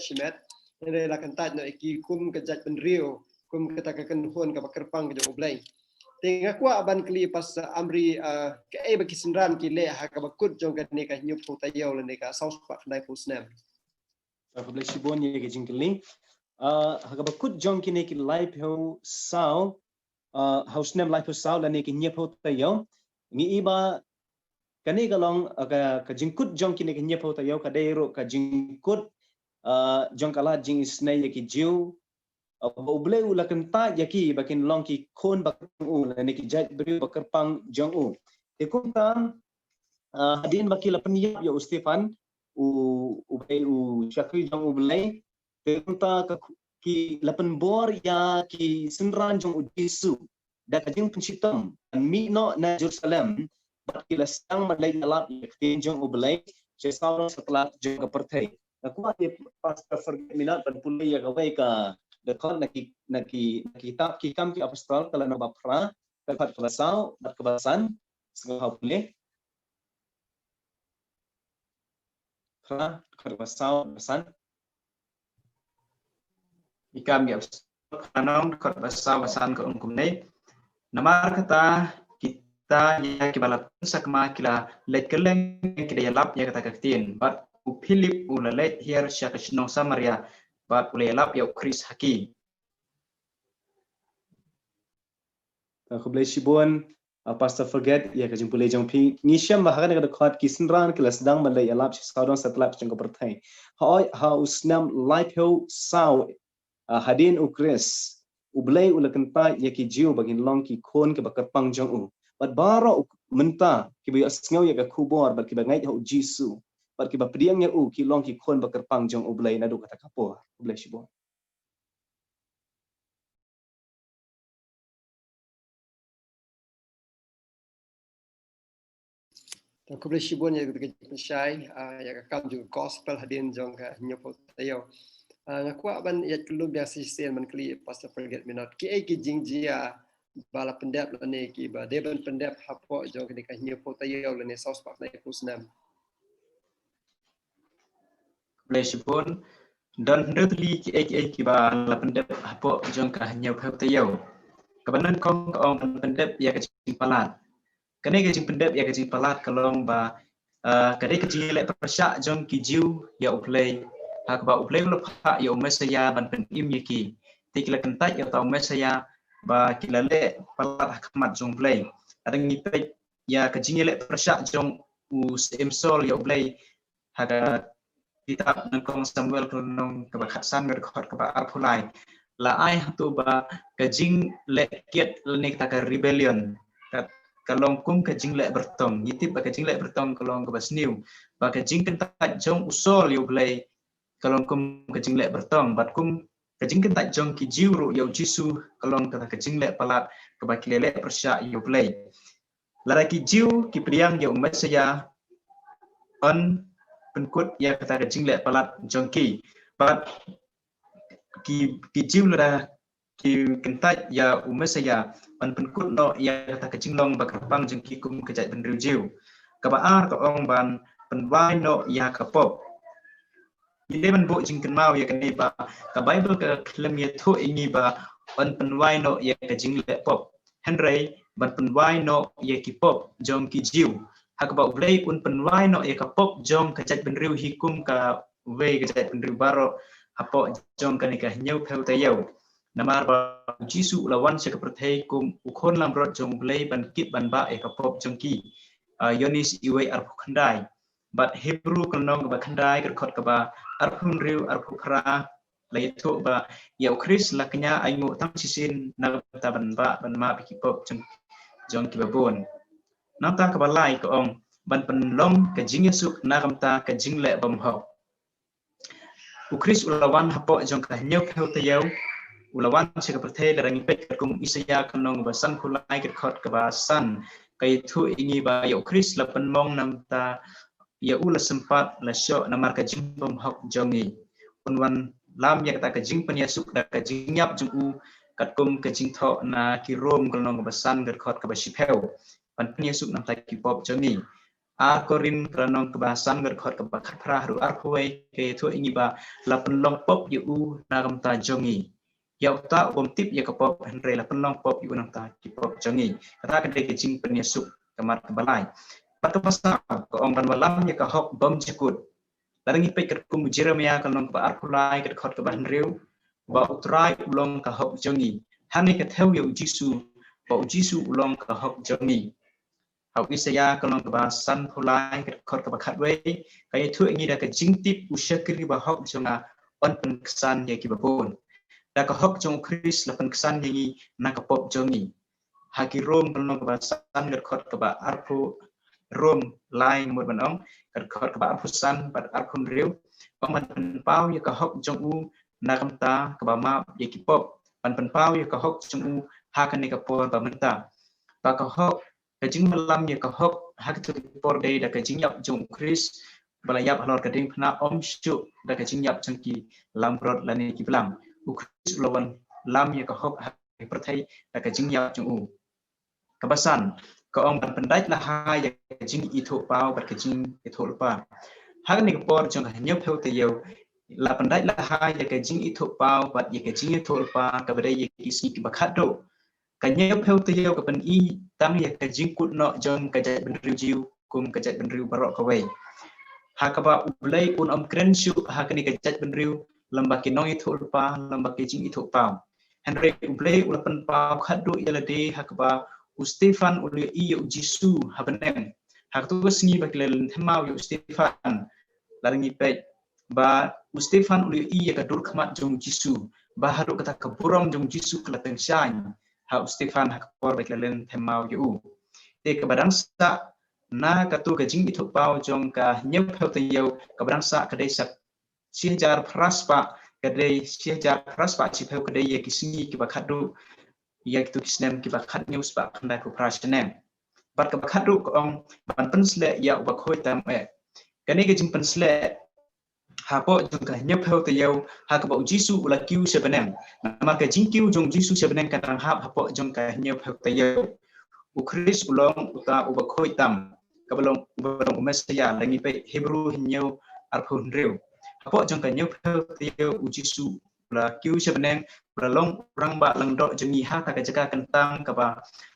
ne la kentat no ki kum ke jat menriu kum kata ka kan hon ka kerpang ke oblai ting aku aban kli pas amri ke baki senran ki le ha ka bakut jong ka ne ka nhiều phô tayo le ne ka saus pa nai pusnam Aku boleh sibon ye ke jingkeli. Hagabakut jong kini ki live ho sao house name live ho sao dan ki nyep ho tayo. Ngi iba kani galong ka jingkut jong kini ki nyep ho tayo ka deiro ka jingkut jong kala jing isnai ye ki jiu oble ula kenta yaki bakin long ki kon bakung u dan ki jaj beri bakerpang jong u. Ikunta hadin bakila peniyap ya Stefan ubay syakri jong ublay tenta ki lapan bor ya ki senran jong ujisu da kajing pencitam mi no na Jerusalem bat ki lasang malay alap yaktin jong ublay sesawang setelah jong kepertai aku ati pastor forget minat pan pulay ya gaway ka dekon na kitab ki kam ki apostol kala na bapra dapat kebasaw dat kebasan segala pulay kerbasau pesan ikam ya kanon kerbasau pesan ke ungkum ni namar kata kita ya kibalat sakma kila let keleng kita yalap ya kata kaktin bat u Philip u let here syakashno Samaria bat u yalap ya Chris haki aku boleh sibon pastor forget ya kajing pulai jong pi ngisyam bahakan kada khat kisenran kelas dang malai alap saudang setelah jong kepertai ha usnam live ho sao hadin ukres ublay ulakenta ya ki jiu bagin long ki kon ke bakerpang jong u bat baro menta ki bi asngau ya ka kubor bat ki bangai ho jisu bat ki ba pediang ya u ki long ki kon bakerpang jong ublay nadu kata kapor ublay sibon Aku boleh sibun ya kita syai ya kam juga gospel hadin jong ka nyopo tayo ngaku aban ya kelum yang sistem man kli pastor forget minat ki jingjia bala pendap lane ki ba deban pendap hapo jong ka nyopo tayo lane saus pak nai pusnam Blesipun dan nutli ki ba la pendep hapo jong ka nyopo tayo kabanan kong pendep ya kecing palat kene kecing pendep ya kecing palat kalong ba kade kecing lek persyak jong ki jiu ya uplay hak ba uplay lo pa ya mesaya ban pen im yaki tikla kentai ya tau mesaya ba kilale palat hakmat jong play ada ngipet ya kejingile persyak jong USMSOL ya play haga kitab nangkong Samuel kunong kabakhasan berkhot kaba arpulai la ai hatu ba kejing le kiat lenik taka rebellion kalong kum kejing le bertong yitip ba kejing le bertong kalong kabas new ba kejing kentat jong usol yo play kalong kum kejing le bertong bat kum kejing kentat jong ki jiuru yo jisu kalong kata kejing le palat kaba kilele persya yo play lara ki jiu ki priang yo mesaya on penkut ya kata kejing le palat jong ki bat ki jiu lara ki kentat ya mesaya on penkut no ya kata kejing long bakapang jong ki kum kejat benriu jiu kaba ar ko ong ban penwai no ya kapop ini man bo jing kenmau ya kani ba ka bible ka klem ya thu ini ba on penwai no ya kejing le pop henry ban penwai no ya ki pop jong ki jiu hak ba ulei un penwai no ya ka pop jong kejat benriu hikum ka we kejat benriu baro apo jong kani ka nyau pheu tayau namar ba jisu lawan se ka perthei kum ukhon lam rot jong ulei ban kit ban ba e ka pop jong ki yonis iwe ar khandai but hebrew kanong ba khandai ka khot ka ba arphun riu arphu khra lai thu ba ya chris laknya aingu tam sisin na ta ban ba ban ma bi pop jong ki babon nam ta ka ba lai ko ong ban pen long ka jing yesuk na kam ta ka jing le bam ho chris ulawan hapo jong ka nyau pheu te yau ulawan se ka perthei la rangi pet kum isaya kanong ba san khulai ka khot ka ba san kai thu ingi ba ya chris la pen mong nam ta ya ula sempat la syok namar ka jing bom hok jongi unwan lam ya kata ka jing penyasuk da ka jing nyap jung u kat kum ka jing tho na ki rom kalong ka basan gat khot ka basipeu pan penyasuk nam ta ki pop jongi a korin kranong ka basan gat khot ka bakhat pra ru ar phoi ke thu ingi ba la penlong pop yu u na kam ta jongi ya ta bom tip ya ka pop henre la penlong pop yu nam ta ki pop jongi kata ka de ka jing penyasuk kamar ka balai Patu pasal ko ong ban malam ya ka hok bom jikut. Larangi pe kat kum Jeremia kalong ba arkulai kat khot ka ban riu ba utrai ulong ka hok jongi. Hani ka theu yo Jisu ba Jisu ulong ka hok jongi. Hau Isaya kalong ka ba san hulai kat khot ka ba khat we kai thu ngi da ka jingtip usyakri ba hok jonga on pen kesan ya ki babon. Da ka hok jong Chris la pen kesan ngi na ka pop jongi. Haki rom kalong ka ba san kat khot ka ba arpu rom lai một bản ong cật khot ka ba pusan bat arpun riu ong ban pen pau ya ka hok jong u na kam ta ka ba ma ya ki pop ban pen pau ya ka hok jong u ha kan ni ka por ba menta ba ka hok ka jing malam ya ka hok ha ka tu por dei da ka jing yap jong chris bala yap halor ka ding phna om shu da ka jing yap jong ki lam rot la ni ki plang u chris lawan lam ya ka hok ha ka thai da ka jing yap jong u ka basan ko ong ban pendai la hai ya jing i tho pau bat ka jing i tho pa ha ni ko por jong ha nyop heu te yo la pendai la hai ya ka jing i tho pau bat ya ka jing i tho pa ka ba ya ki si ki ba khat do ka nyop heu te yo ka ban i tang ya ka jing kut no jong ka jat ben riu jiu kum ka jat ben riu barok ka wei ha ka ba ublai un om kren shu ha ka ni ka jat ben riu lamba ki nong i tho pa lamba ki jing i tho pau henry ublai ulapan pau khat do ya la de ha ka ba Stefan uli iyo Jisu habeneng hak tu sengi bakilen themau yo Stefan larangi pe ba Stefan uli iya ka dur khmat jong Jisu ba haru kata kaburong jong Jisu kelaten shine ha Stefan hak por bakilen themau yo te ka badang sa na ka tu ka jing ithu pau jong ka nyau pheu te yo ka badang sa ka dei sak sijar praspa ka dei sijar praspa chi pheu ka dei ye kisingi ki ba khadu ya tu kisnem ki ba khat news ba khanda ko prashnem bat ka khatu ko ong ban pensle ya ba khoi tam e kani ke jing pensle ha po jong ka nyep heu te yo ha ka ba Jisu ula kiu se benem ma ka jing kiu jong Jisu se benem ka tang ha po jong ka nyep heu te yo u Chris ulong uta u ba khoi tam ka balong balong mesaya langi pe Hebrew hinyo arphun reu ha po jong ka nyep heu te yo u Jisu la kiu se benem long rang ba lang do jengi ha ta ka jaga kentang ka ba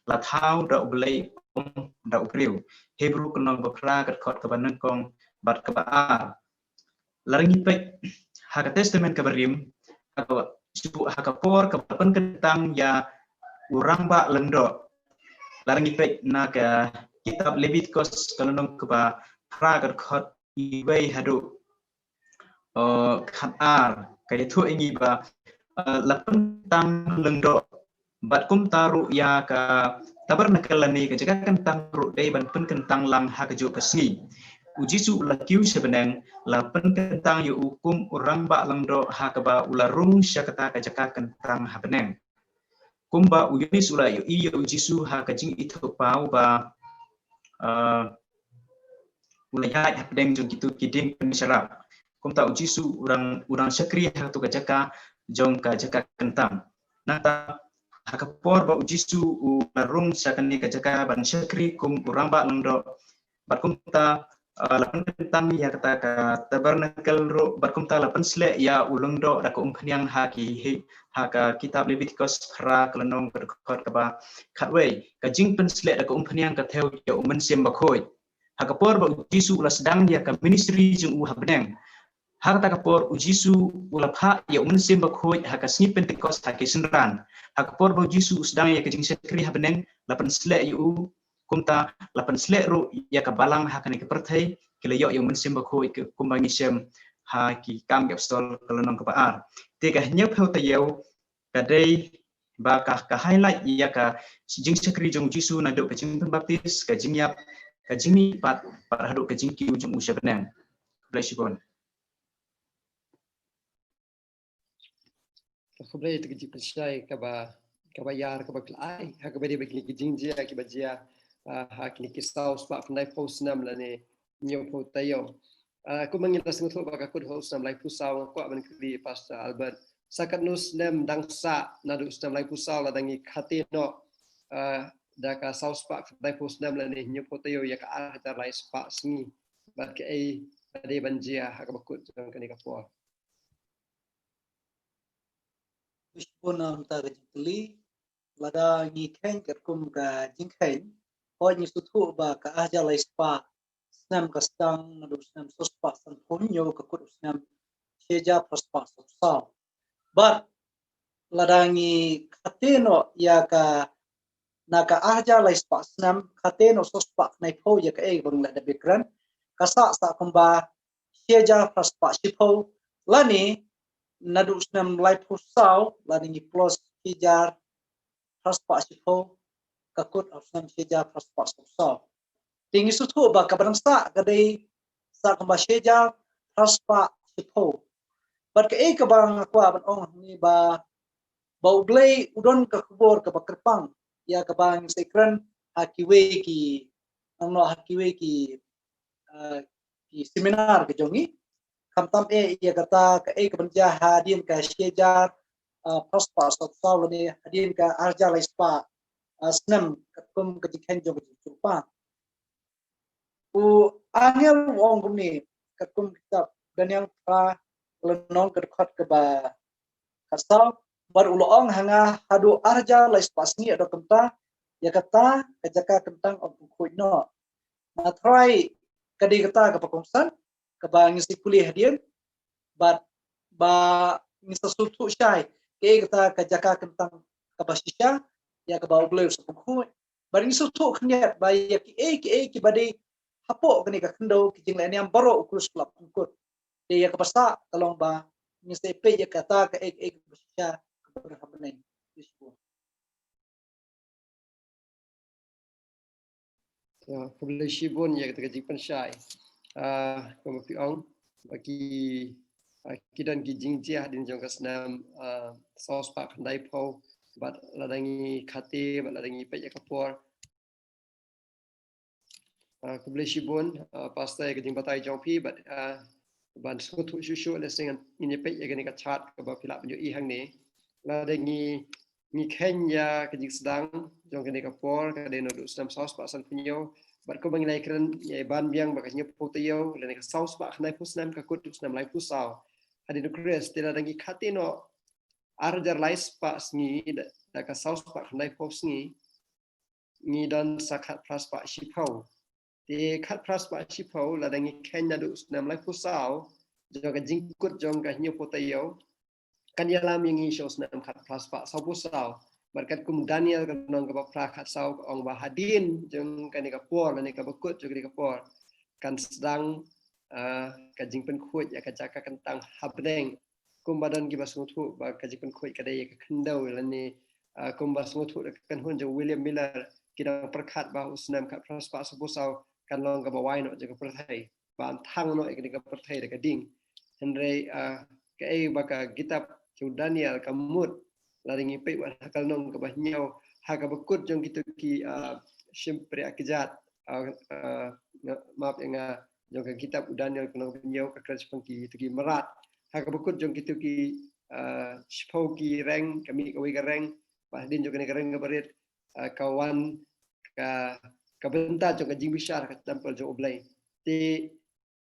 la thau do blai om do priu Hebrew kunong ba phra ka khot ka ba nang kong bat ka ba a larangi pe ha ka testament ka barim ha ka sibu ha ka por ka pan kentang ya urang ba lendo larang ipek na ka kitab Leviticus kalonong ke ba pragar khot iwei hadu khat ar kaya thu ingi ba lapan tang lendo bat kum taru ya ka tabar nakalani ka jaga kentang ru dei ban pen kentang lang ha ka ju kasni uji su la kiu sebenang la pen kentang yu hukum orang ba lendo ha ka ba ularung syakata ka jaga kentang ha benang kumba uyunis ula yu iyo uji su ha ka jing itu pau ba ulayat ha benang jong kitu kiding pensyarap kumta uji su orang syakri ha tu ka jaga jong ka jaga kentang nata hakapor ba ujisu larung syakani kajaka ban syakri kum urang ba lendo batkum ta lapan kentang ya kata ka tabernakel ro batkum ta lapan sle ya ulungdo da ko umkhniang haki haka kitab Leviticus ra kelenong berkot ka ba khatwei ka jing pen sle da ko umkhniang ka theo ya umen sim bakhoi hakapor ba ujisu ula sedang ya ka ministry jung u habneng harta kapor ujisu ulapha ya umen sim bakhoi haka sni pentecost haki senran hakapor ba ujisu sedang ya kajing sekri habneng lapan sle yu kumta lapan sle ru ya ka balang hakani ke perthai kelayo ya umen sim bakhoi ke kumbangi sem haki kam gap stol kalonong ka paar te ka nyep heu tayau kadai ba ka highlight ya ka jing sekri jong ujisu na do kajing baptis kajing yap kajing ni pat hadu kajing kiu jong usya benang blessibon Kemudian itu kita percaya kaba yar kaba kelai hak beri bagi kijing dia kaba dia hak ni kisau sebab pendai post nam lah ni nyo potayo aku mengira sungguh baka aku host nam lai pusau aku akan kiri pastor Albert sakat nus nam dangsa nadu nam lai pusau lah dangi khatino daka sau sebab pendai post nam lah ni nyo potayo ya ka ada lai sebab sengi bak ai ade banjia hak bakut jang kani kapor Wishpunam ta gajikli lada ngi khen kum ka jingkhen ho ni suthu ba ka aja lai spa snam ka stang nadu snam sospa san punyo ka kut snam sheja prospa sa but lada ngi khateno ya ka na ka aja lai spa snam khateno sospa nai pho ya ka e bang la da background ka sa kumba sheja prospa shipho lani nadu snam lai pusau lani plus hijar prospa shipho kakut snam sheja prospa pusau tingi suthu ba ka bangsa kadai sa kamba sheja prospa shipho but ka ka bang aku aban ong ni ba ublei udon ka kubor ka bakrpang ya ka bang sekran hakiwe ki angno hakiwe ki seminar ke jongi kamtam ya kata ka ka banja hadin ka shejar prospa sotsaw ni hadin ka arja laispa snam kum ka dikhen jong chupa u angel wong gumni ka kum kitab daniel pa lenong ka khat ka ba kasaw bar ulong hanga hadu arja laispa sni ado kamta ya kata ka jaka kentang of kuino na try kadi kata ka pakongsan ka ngisi kuliah dia ba ngisa sutu syai ke kata ka jaka kentang ka basisya ya ka bau bleu sepukhu bar ngisi sutu khniat ba ya ki badi hapo kani ka kendo ki jing lain yang baro ukus klap ukut de ya ka pasta kalong ba ngisi pe ya kata ka basisya ka berhamnen isku Kemudian shibun ya kita jipan syai kemudian bagi kidan gijing jiah din jong kasnam saus pak kandai pau bat ladangi khate bat ladangi pe yakapor kemudian shibun pastai gijing batai jong pi bat ban sutu shushu lesing ini pe yakani ka chat ka ba pilap ju i hang ni ladangi ni Kenya kejing sedang jong kene kapor ka deno du snam saus pak san punyo bat ko bang lai kren ye ban biang ba kanya potayo le ka saus pak nai pusnam ka kut snam lai pusau adi no kres tela dangi khatino arjar lai pak sngi da ka saus pak nai posngi ni dan sakat pras pak shipau te khat pras pak shipau la dangi Kenya du snam lai pusau jong ka jingkut jong ka nyu potayo kan yalam yang shows nam khat plas pak sau pusau berkat kum Daniel kan nong ka prakhat sau ong ba hadin jeng kan ka por ni ka bekut jeng ka por kan sedang ka jing pen khut ya ka jaka kentang habneng kum badan ki basung thu ba ka jing pen khut ka dei ka khendau lani kum basung thu kan hun jeng William Miller kidang prakhat ba usnam ka prospa sapusau kan nong ka ba wai no jeng ka prathai ba thang no ka prathai ka ding henrei ka ba ka kitab Daniel ka mut laring ipai wa hakal nong ka bahnyau haka bekut jong kitu ki simpre akijat maaf yang jong ka kitab Daniel ka nong bahnyau ka kras pangki itu ki merat haka bekut jong kitu ki spau ki reng kami ka ka reng bahdin jong ka reng ka barit kawan ka benta jong ka jing besar ka tampal jong oblai ti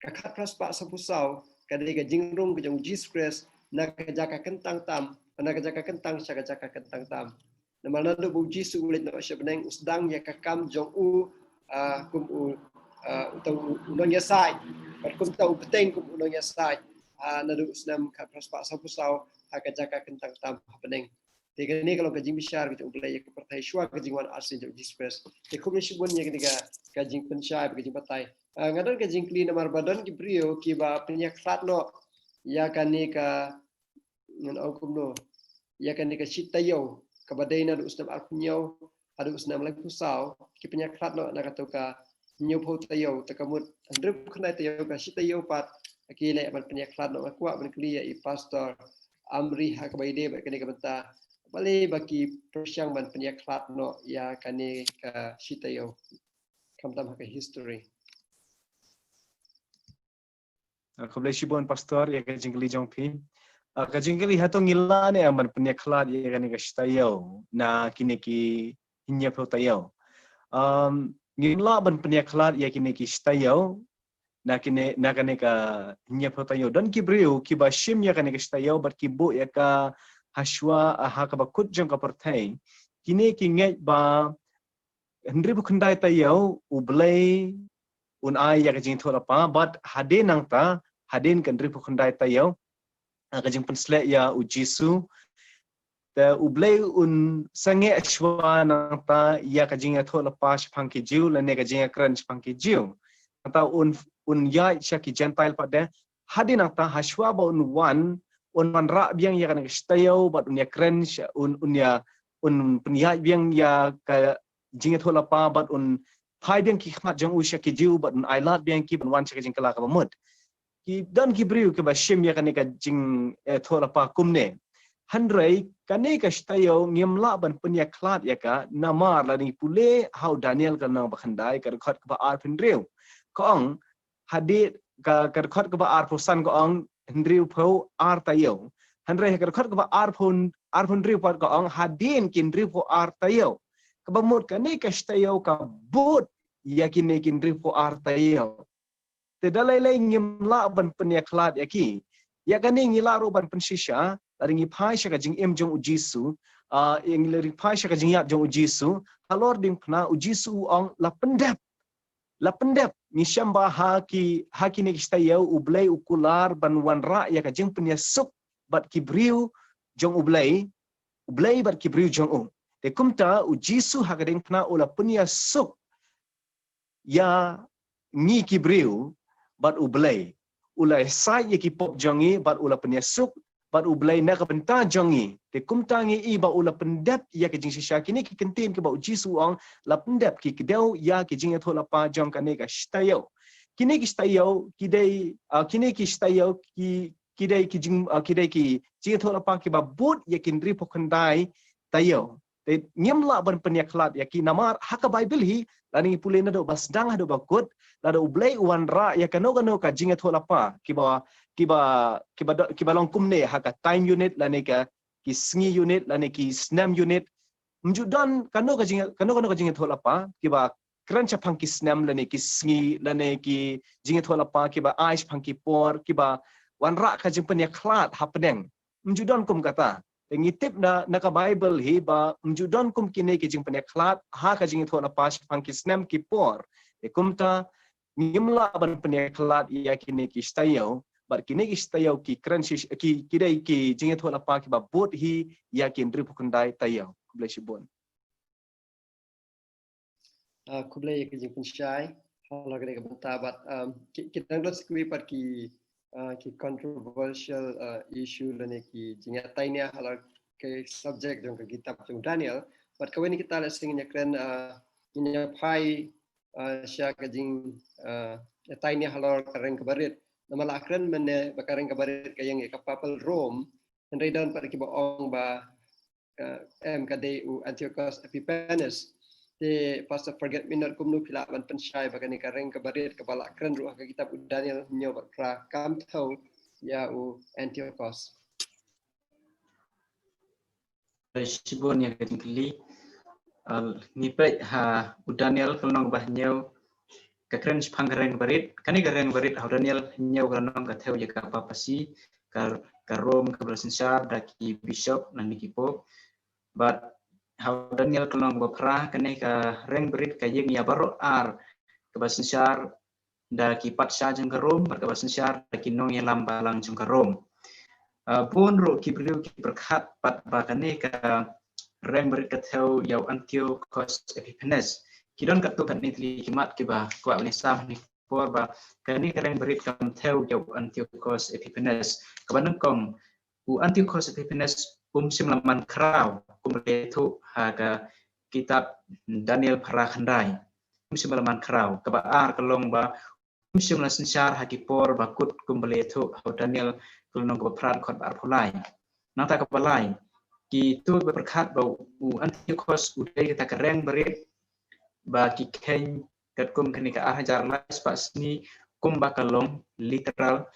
ka kras pa sapusau ka dei ka jingrung ka jong Jesus Christ nak jaka kentang tam anak jaka kentang sya jaka kentang tam nama nado bu jisu ulit no sya beneng usdang ya kakam jong u kum u utau unong ya sai pat kum tau peteng kum unong ya sai nado usnam ka prospa sapusau ka jaka kentang tam beneng tiga ni kalau kajing besar kita ulai ya kepertai syua kajing wan asin jong jispres te kum shibun ya ketika kajing pensyai kajing patai ngadon kajing kli namar badan ki brio ki ba penyak no ya kani ka ngan aukum no ya kan ni ka sitayo ka badai na usnam arpunyo ada usnam lang pusau ki penyakrat no na katoka nyo po tayo takamut andrep khnai tayo ka sitayo pat ki le ban penyakrat no aku ban kli ya i pastor amri ha ka baide ba kani ka benta bale baki persyang ban penyakrat no ya kani ka sitayo kam tam ka history Kau shibon pastor ya ka jingli jongpi ka jingli hato ngila ne aman penyaklat ya kan ka shtayo na kini ki hinya po tayo ngila ban penyaklat ya kini ki shtayo na kan ka hinya po tayo dan ki brio ki ba shim ya kan ka shtayo bat ki bo ya ka haswa ha ka ba kut jong ka pertai kini ki ngai ba hendri bu khandai tayo ublai un ai ya ka jing thola pa but hadin nang ta hadin kan ri phukhandai tayo ka jing pensle ya u jisu ta ublai un sange ashwa nang ta ya ka jing thola pa shphang ki jiu la ne ka jing kran shphang ki jiu ta un ya sha ki gentile pa de hadin nang ta hashwa ba un wan ra biang ya kan ka tayo but un ya kran un ya un pnya biang ya ka jing thola pa but un hai biang ki khmat jong usha ki jiu but ai lat biang ki ban wan cha jing kala ka mut ki dan ki briu ke ba shim ya kan ka jing thola pa kumne handrai kan ka shtayo ngimla ban punya klat ya ka namar la ni pule how Daniel kan nang bakhandai ka record ka ba ar pendriu kong hadit ka record ka ba ar prosan ko ong hendriu pho ar tayo handrai ka record ka ba ar phun riu pat ko ong hadin kin riu pho ar tayo kabamut ka ni ka shtayo ka but yakin nekin ripo artayo te dalai ngimla ban penyaklat yaki ya kan ngila ro ban pensisha laring ipai sha ka jing em jong ujisu yang laring pai sha ka jing yap jong ujisu halor ding pna ujisu ong la pendep ni shamba haki ne shtayo ublai ukular ban wanra ya ka jing penyasuk bat kibriu jong ublai bat kibriu jong te kumta ujisu hagading pna ula penyasuk ya ngi kibriu bat ublai ulai sai ye ki pop jongi bat ula penyasuk bat ublai na ka benta jongi te kumtangi i ba ula pendap ya ke jing shisha kini ki kentin ke ba uji suang la pendap ki kedau ya ke jing thola pa jong kane ka shtayo kini ki shtayo kini ki shtayo ki kidai ki jing thola pa ki ba but ya kin ri pokandai tayo te nyamla ban penyaklat ya ki namar haka bible hi lani pule na do basdang hado bakut lado ublai wanra ya kano ka jinga thola pa kiba long kumne haka time unit lani ka ki sngi unit lani ki snam unit mjudan kano ka jinga thola pa kiba krancha phang ki snam lani ki sngi lani ki jinga thola pa kiba aish phang ki por kiba wanra ka jing penyaklat hapneng mjudan kum kata ngitip na ka bible hi ba mjudan kum kine ki jing penyaklat ha ka jing thola pas phang ki snam ki por e kumta ngimla ban penyaklat ya kine ki stayo bar kine ki stayo ki kranshi ki kidai ki jing thola pa ki ba bot hi ya kin ri phukandai tayo kublai Shibun. Kublai ke jing pensyai kalau kita bentar but kita nggak sekui pat ki controversial issue lani ki jingat tainya kalau ke subject jong ke kitab jong Daniel but kawin kita la singnya keren nya pai sya ke jing tainya kalau keren kebarit nama la keren mene bakaren kebarit kayang ke papal Rome dan redan pat ki boong ba MKDU Antiochus Epiphanes di pasal forget minat kumnu pilawan pensyai bagani kareng kebarit kepala keren ruah ke kitab Daniel nyoba pra kam tau ya Antiochus. Shibun yang kali nipet ha Daniel kalau bahnyau kekeren sepang kareng kebarit kani kareng kebarit ha Daniel nyau kalau kateu ya apa pasi karom kebersensyar daki bishop nani kipo but how Daniel kelong bapra kene ka reng berit ka yeng ya baro ar ke basensyar da ki patsa jeng karom ke basensyar da ki nong ya lambalang jeng karom pun ro ki beliau ki berkat pat ba kene ka reng berit ka theo yau Antiochus Epiphanes kidon ka tu kan ni tli kimat ki ba kwa ulisam ni por ba kene ka reng berit ka theo yau Antiochus Epiphanes ka banengkong Antiochus Epiphanes simlaman krau kumletu haga kitab Daniel Parakhandai simlaman krau kebaar kelong ba simlan sensyar hakipor bakut kumletu Daniel kelong keprat kot arpulai nata kepalai kitu berkat bau Antiochus udai kita kereng berit ba kikeng kat kum kenika hajar lais pasni kum bakalong literal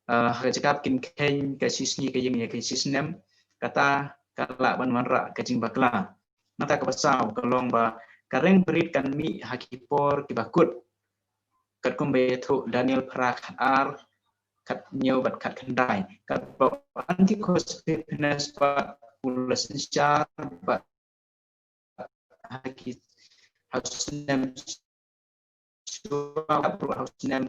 hajab kin keng kasisni kayeng ya kasisnem kata kala banwanra kajing bakla nata kapasau kalong ba kareng berit kan mi hakipor kibakut kat kumbe tu Daniel Parak ar kat nyau bat kat kendai kat Antiochus Epiphanes ba ulas syar ba haki hausnem hausnem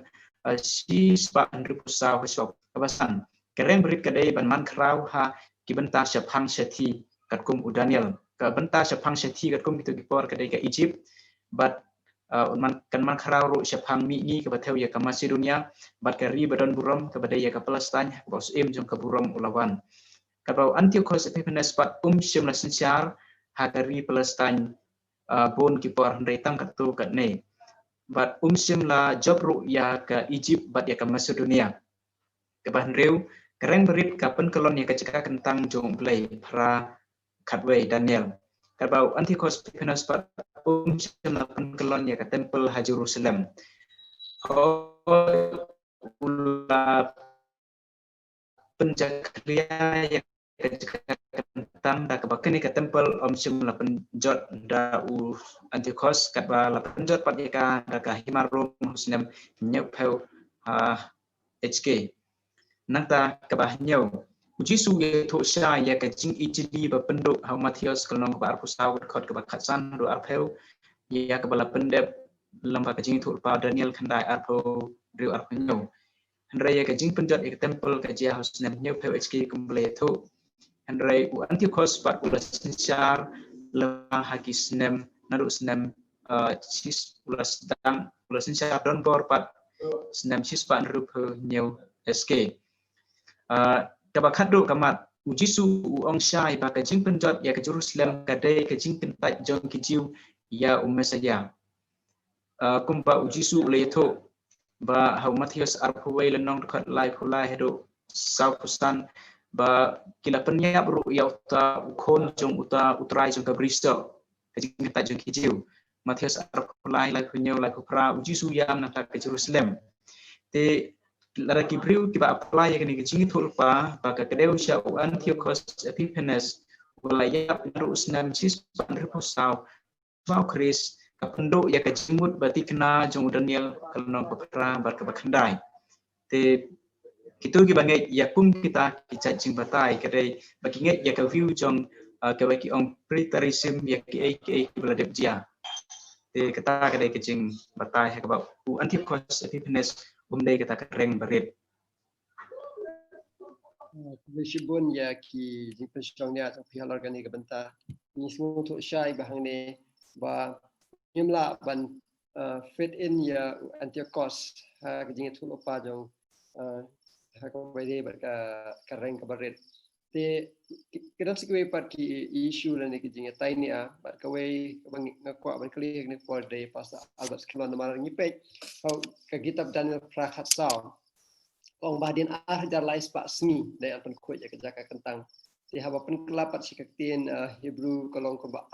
si spa andri pusau hasop kabasan kareng berit kadai ban man krau ha kibentar syapang syati katkum Daniel ke bentar syapang syati katkum itu gipor kedai ke Egypt but man kharau ru syapang mi ni ke bateu ya ke Macedonia but kari badan buram ke badai ya ke Palestine ke bos im jong ke buram ulawan kalau Antiochus Epiphanes pat syam la sensyar hakari Palestine bon gipor reitang katu katne but syam la jobru ya ke Egypt but ya ke Macedonia ke bahnreu keren berit kapan kelon yang keceka kentang jong play pra katway Daniel kabau Antiochus Epiphanes pat syamapan kelon yang ke tempel ha Jerusalem ula penjakria yang keceka kentang da kebakan ke tempel syamla penjot da Antiochus katba la penjot pat ka da ka himarum husnem nyepeu HK nanta kabahnyau Jisu ye to sha ya ka jing ijli ba penduk ha Matius kelong ba arpusau khot ka khatsan do arpeu ya ka bala pendep lamba ka jing to pa Daniel khandai arpo riu arpnyau handrai ya ka jing penjat ya temple ka jia house nem nyau peu HK kumble to handrai Antiochus ba ulas syar lama hakis nem naru snem sis ulas dang ulas syar don bor pat snem sis pa rup nyau SK kabakado kamat Jisu ong syai ba kajing penjot ya ke Jerusalem kadai kajing pentat jong kijiu ya Mesaya kumpa Jisu leto ba hau Matius arpuwai lenong dekat lai pulai hedo saupusan ba kila penyap ru ya uta ukon jong uta utrai jong kabristo kajing pentat jong kijiu Matius arpulai lai punyau lai kupra Jisu yang nata ke Jerusalem te lara kibriu kiba apply yang ni kecing tulpa baka kedeu sya Antiochus Epiphanes walayap narusnam sis panrepusau mau Chris kapendo ya kecimut berarti kena jong Daniel kalau pepra bat kebakandai te kitu kibangai ya pun kita cacing batai kedai bagi nget ya ka view jong kebaki ong preterism ya ki beladep dia te kata kedai kecing batai ka Antiochus Epiphanes umdai kita kereng berit. Shibun ya ki jing pensyongnya atau pihak organik bentar ni semua tu syai bahang ni ba nyemla ban fit in ya Antiochus ha kejing tu lupa jong ha ko bede ba ka reng ka baret te kidan sikwe pat ki issue la ni kejing tai ni a ba ka we bang ngakwa ban kli ni for day pas Albert Klon mar ni pe ka kitab Daniel prakhat sao ong badin jar lais pak smi dai apan ko ya ka kentang ti haba pen kelapat sikaktin Hebrew kolong ko ba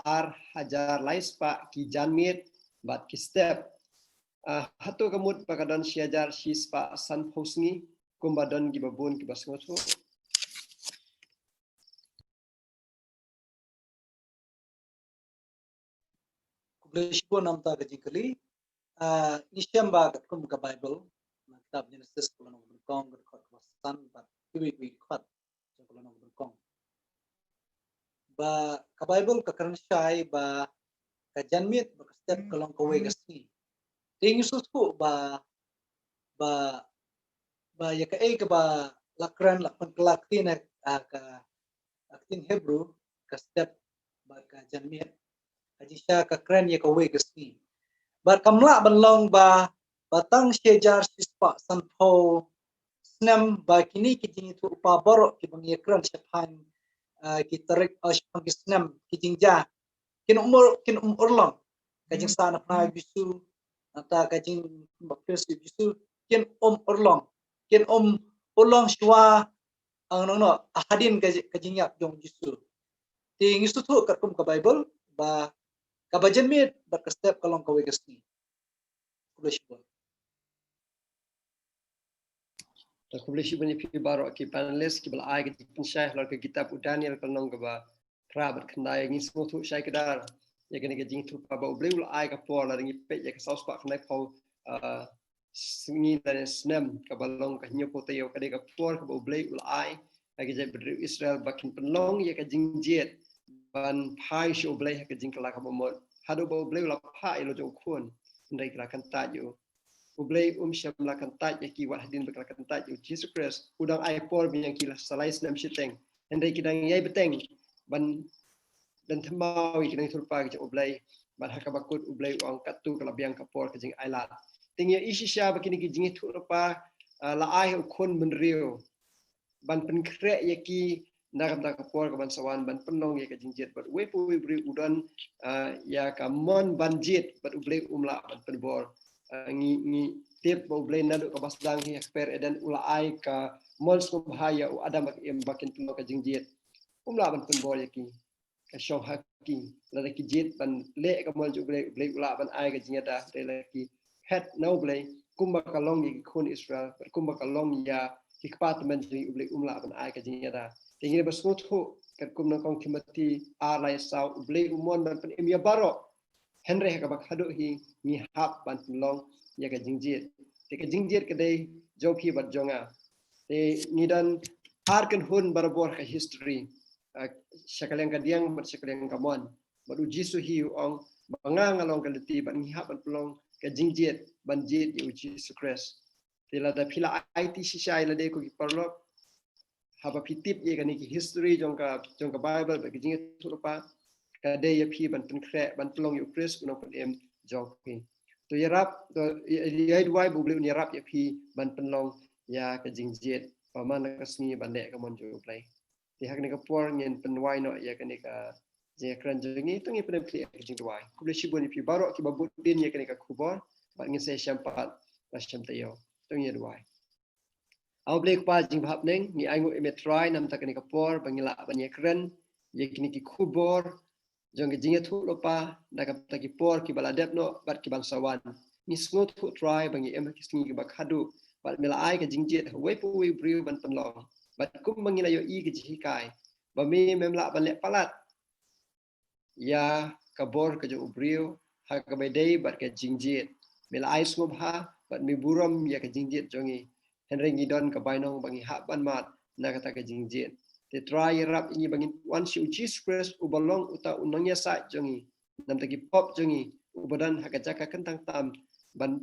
hajar lais pak ki janmit bat ki step hatu kamut pakadan siajar sispa san posngi kumbadan ki babun ki basngoto Kubleshbo namta kajikali Isyam ba kum ka Bible kitab Genesis kulon berkong berkot wasan ba kiwi kot kulon berkong ba ka Bible ka karan syai ba ka janmit ba ka step kulon ka wegasni ding susu ba ya ka ka ba lakran lakpan kelaktin ka aktin Hebrew ka step ba ka janmit ajisya ka kran ya ka wegasni bar kamla banlong ba batang sejar sispa sanpo snam ba kini kijing itu upa borok ki bang yakran sepan ki tarik ashpang ki snam kijing ja kin umur long kajing sana na bisu ata kajing bakres bisu kin urlong kin ulong shwa ang no ahadin kajing yak jong bisu ting isu tu kum ka Bible ba kabajan mit berkestep kalong kawe gesni kubleshbo ko boleh sibani pi baro ki panelis ki bal ai ki pensyai lor ke kitab Daniel kolong ke ba prabat kendai ni semua tu syai kedar ya kene ke jing tu pa ba boleh ul ai ka por la ngi pe ya ka saus pa kendai pau sungi dan snem ka balong ka nyopo te yo ka de ka por ka boleh ul ai lagi jai ber Israel bakin penlong ya ka jing jet ban pai sho boleh ka jing kala ka mo hado ba boleh ul pai lo jong kun ndai kala kan ta yo Ublay syam lakan taj ki wahdin berlakan taj Jesus Christ udang ai por yang kila salai senam siteng hendai kidang yai beteng ban dan themau kidang turpa ki ublay ban hakabakut ublay uang katu kala biang kapor ke jing ailat tingya isi sya bakini ki jing turpa la ai ukun menrio ban penkre yaki nakam tak kapor ke ban sawan ban penong ya ke jing jet bat we pu bri udan ya ka mon ban jet bat ublay umla ban penbor ngi tip bo blay nadu ka basdang hi ekper eden ulai ka mons ko bahaya u adam em bakin tuno ka jingjet umla ban pun bol yaki ka shong haki la ki jet ban le ka mol ju blay ula ban ai ka jingeta de la ki het no blay kumba ka long yi kun Israel kumba ka long ya ki department ji blay umla ban ai ka jingeta tingin ba smut ho ka kumna kong Timothy alai sau blay umon ban pen em ya baro Henry ka bak hadu hi ni hap ban long ya ka jingjit te ka jingjit ka dei joki bat jonga te ni dan arkan hun barabor ka history syakalang ka diang bat syakalang ka mon badu jisu hi ong banga ngalong ka leti ban ni hap ban long ka jingjit ban jit yu Jesus Christ te la da pila IT shisha ila de ko ki parlok haba pitip ye ka ni history jong ka Bible ba ki jingjit turupa kada ya pi ban pen kre ban pelong yu Chris unong pen em jong pi to yarap to ya dwai bu blu yarap ya pi ban penlong ya ka jingjet paman ka sni ban de ka mon ju play ti hak ni ka por ngen pen wai no ya ka ni ka je kran ju ni to ngi pen pli ka jing dwai ku le shibon pi baro ki babut din ya ka ni ka kubor ban ngi se shampat la sham tayo to ngi dwai au blek pa jing bhap neng ni ai ngo emetrai nam ta ka ni ka por bangila ban ya kran ye kini ki kubor jong jinget hu lopa da ka taki por ki baladep no bat ki bangsawan ni smooth hu try bangi em ki singi ba khadu bat mela ai ka jingjet we pu we briu ban penlong bat kum bangi la yo i ki jikai ba me memla ban le palat ya ka bor ka jo briu ha ka be dei bat ka jingjet mela ai smob ha bat me buram ya ka jingjet jongi henrengi don ka bainong bangi ha ban mat na ka ta ka jingjet te try rap ini bangin once you Jesus Christ ubalong uta unangnya sa jongi nam tagi pop jongi ubadan hakajaka kentang tam ban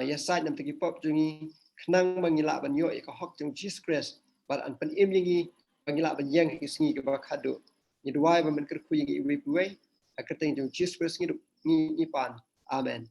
ya sa nam tagi pop jongi knang bangila ban yo ka hok jong Jesus Christ ban an pen im yangi bangila ban yang hisngi ka bakado ni dua ba men ker khu yang iwi puai akerteng jong Jesus ni pan. Amen.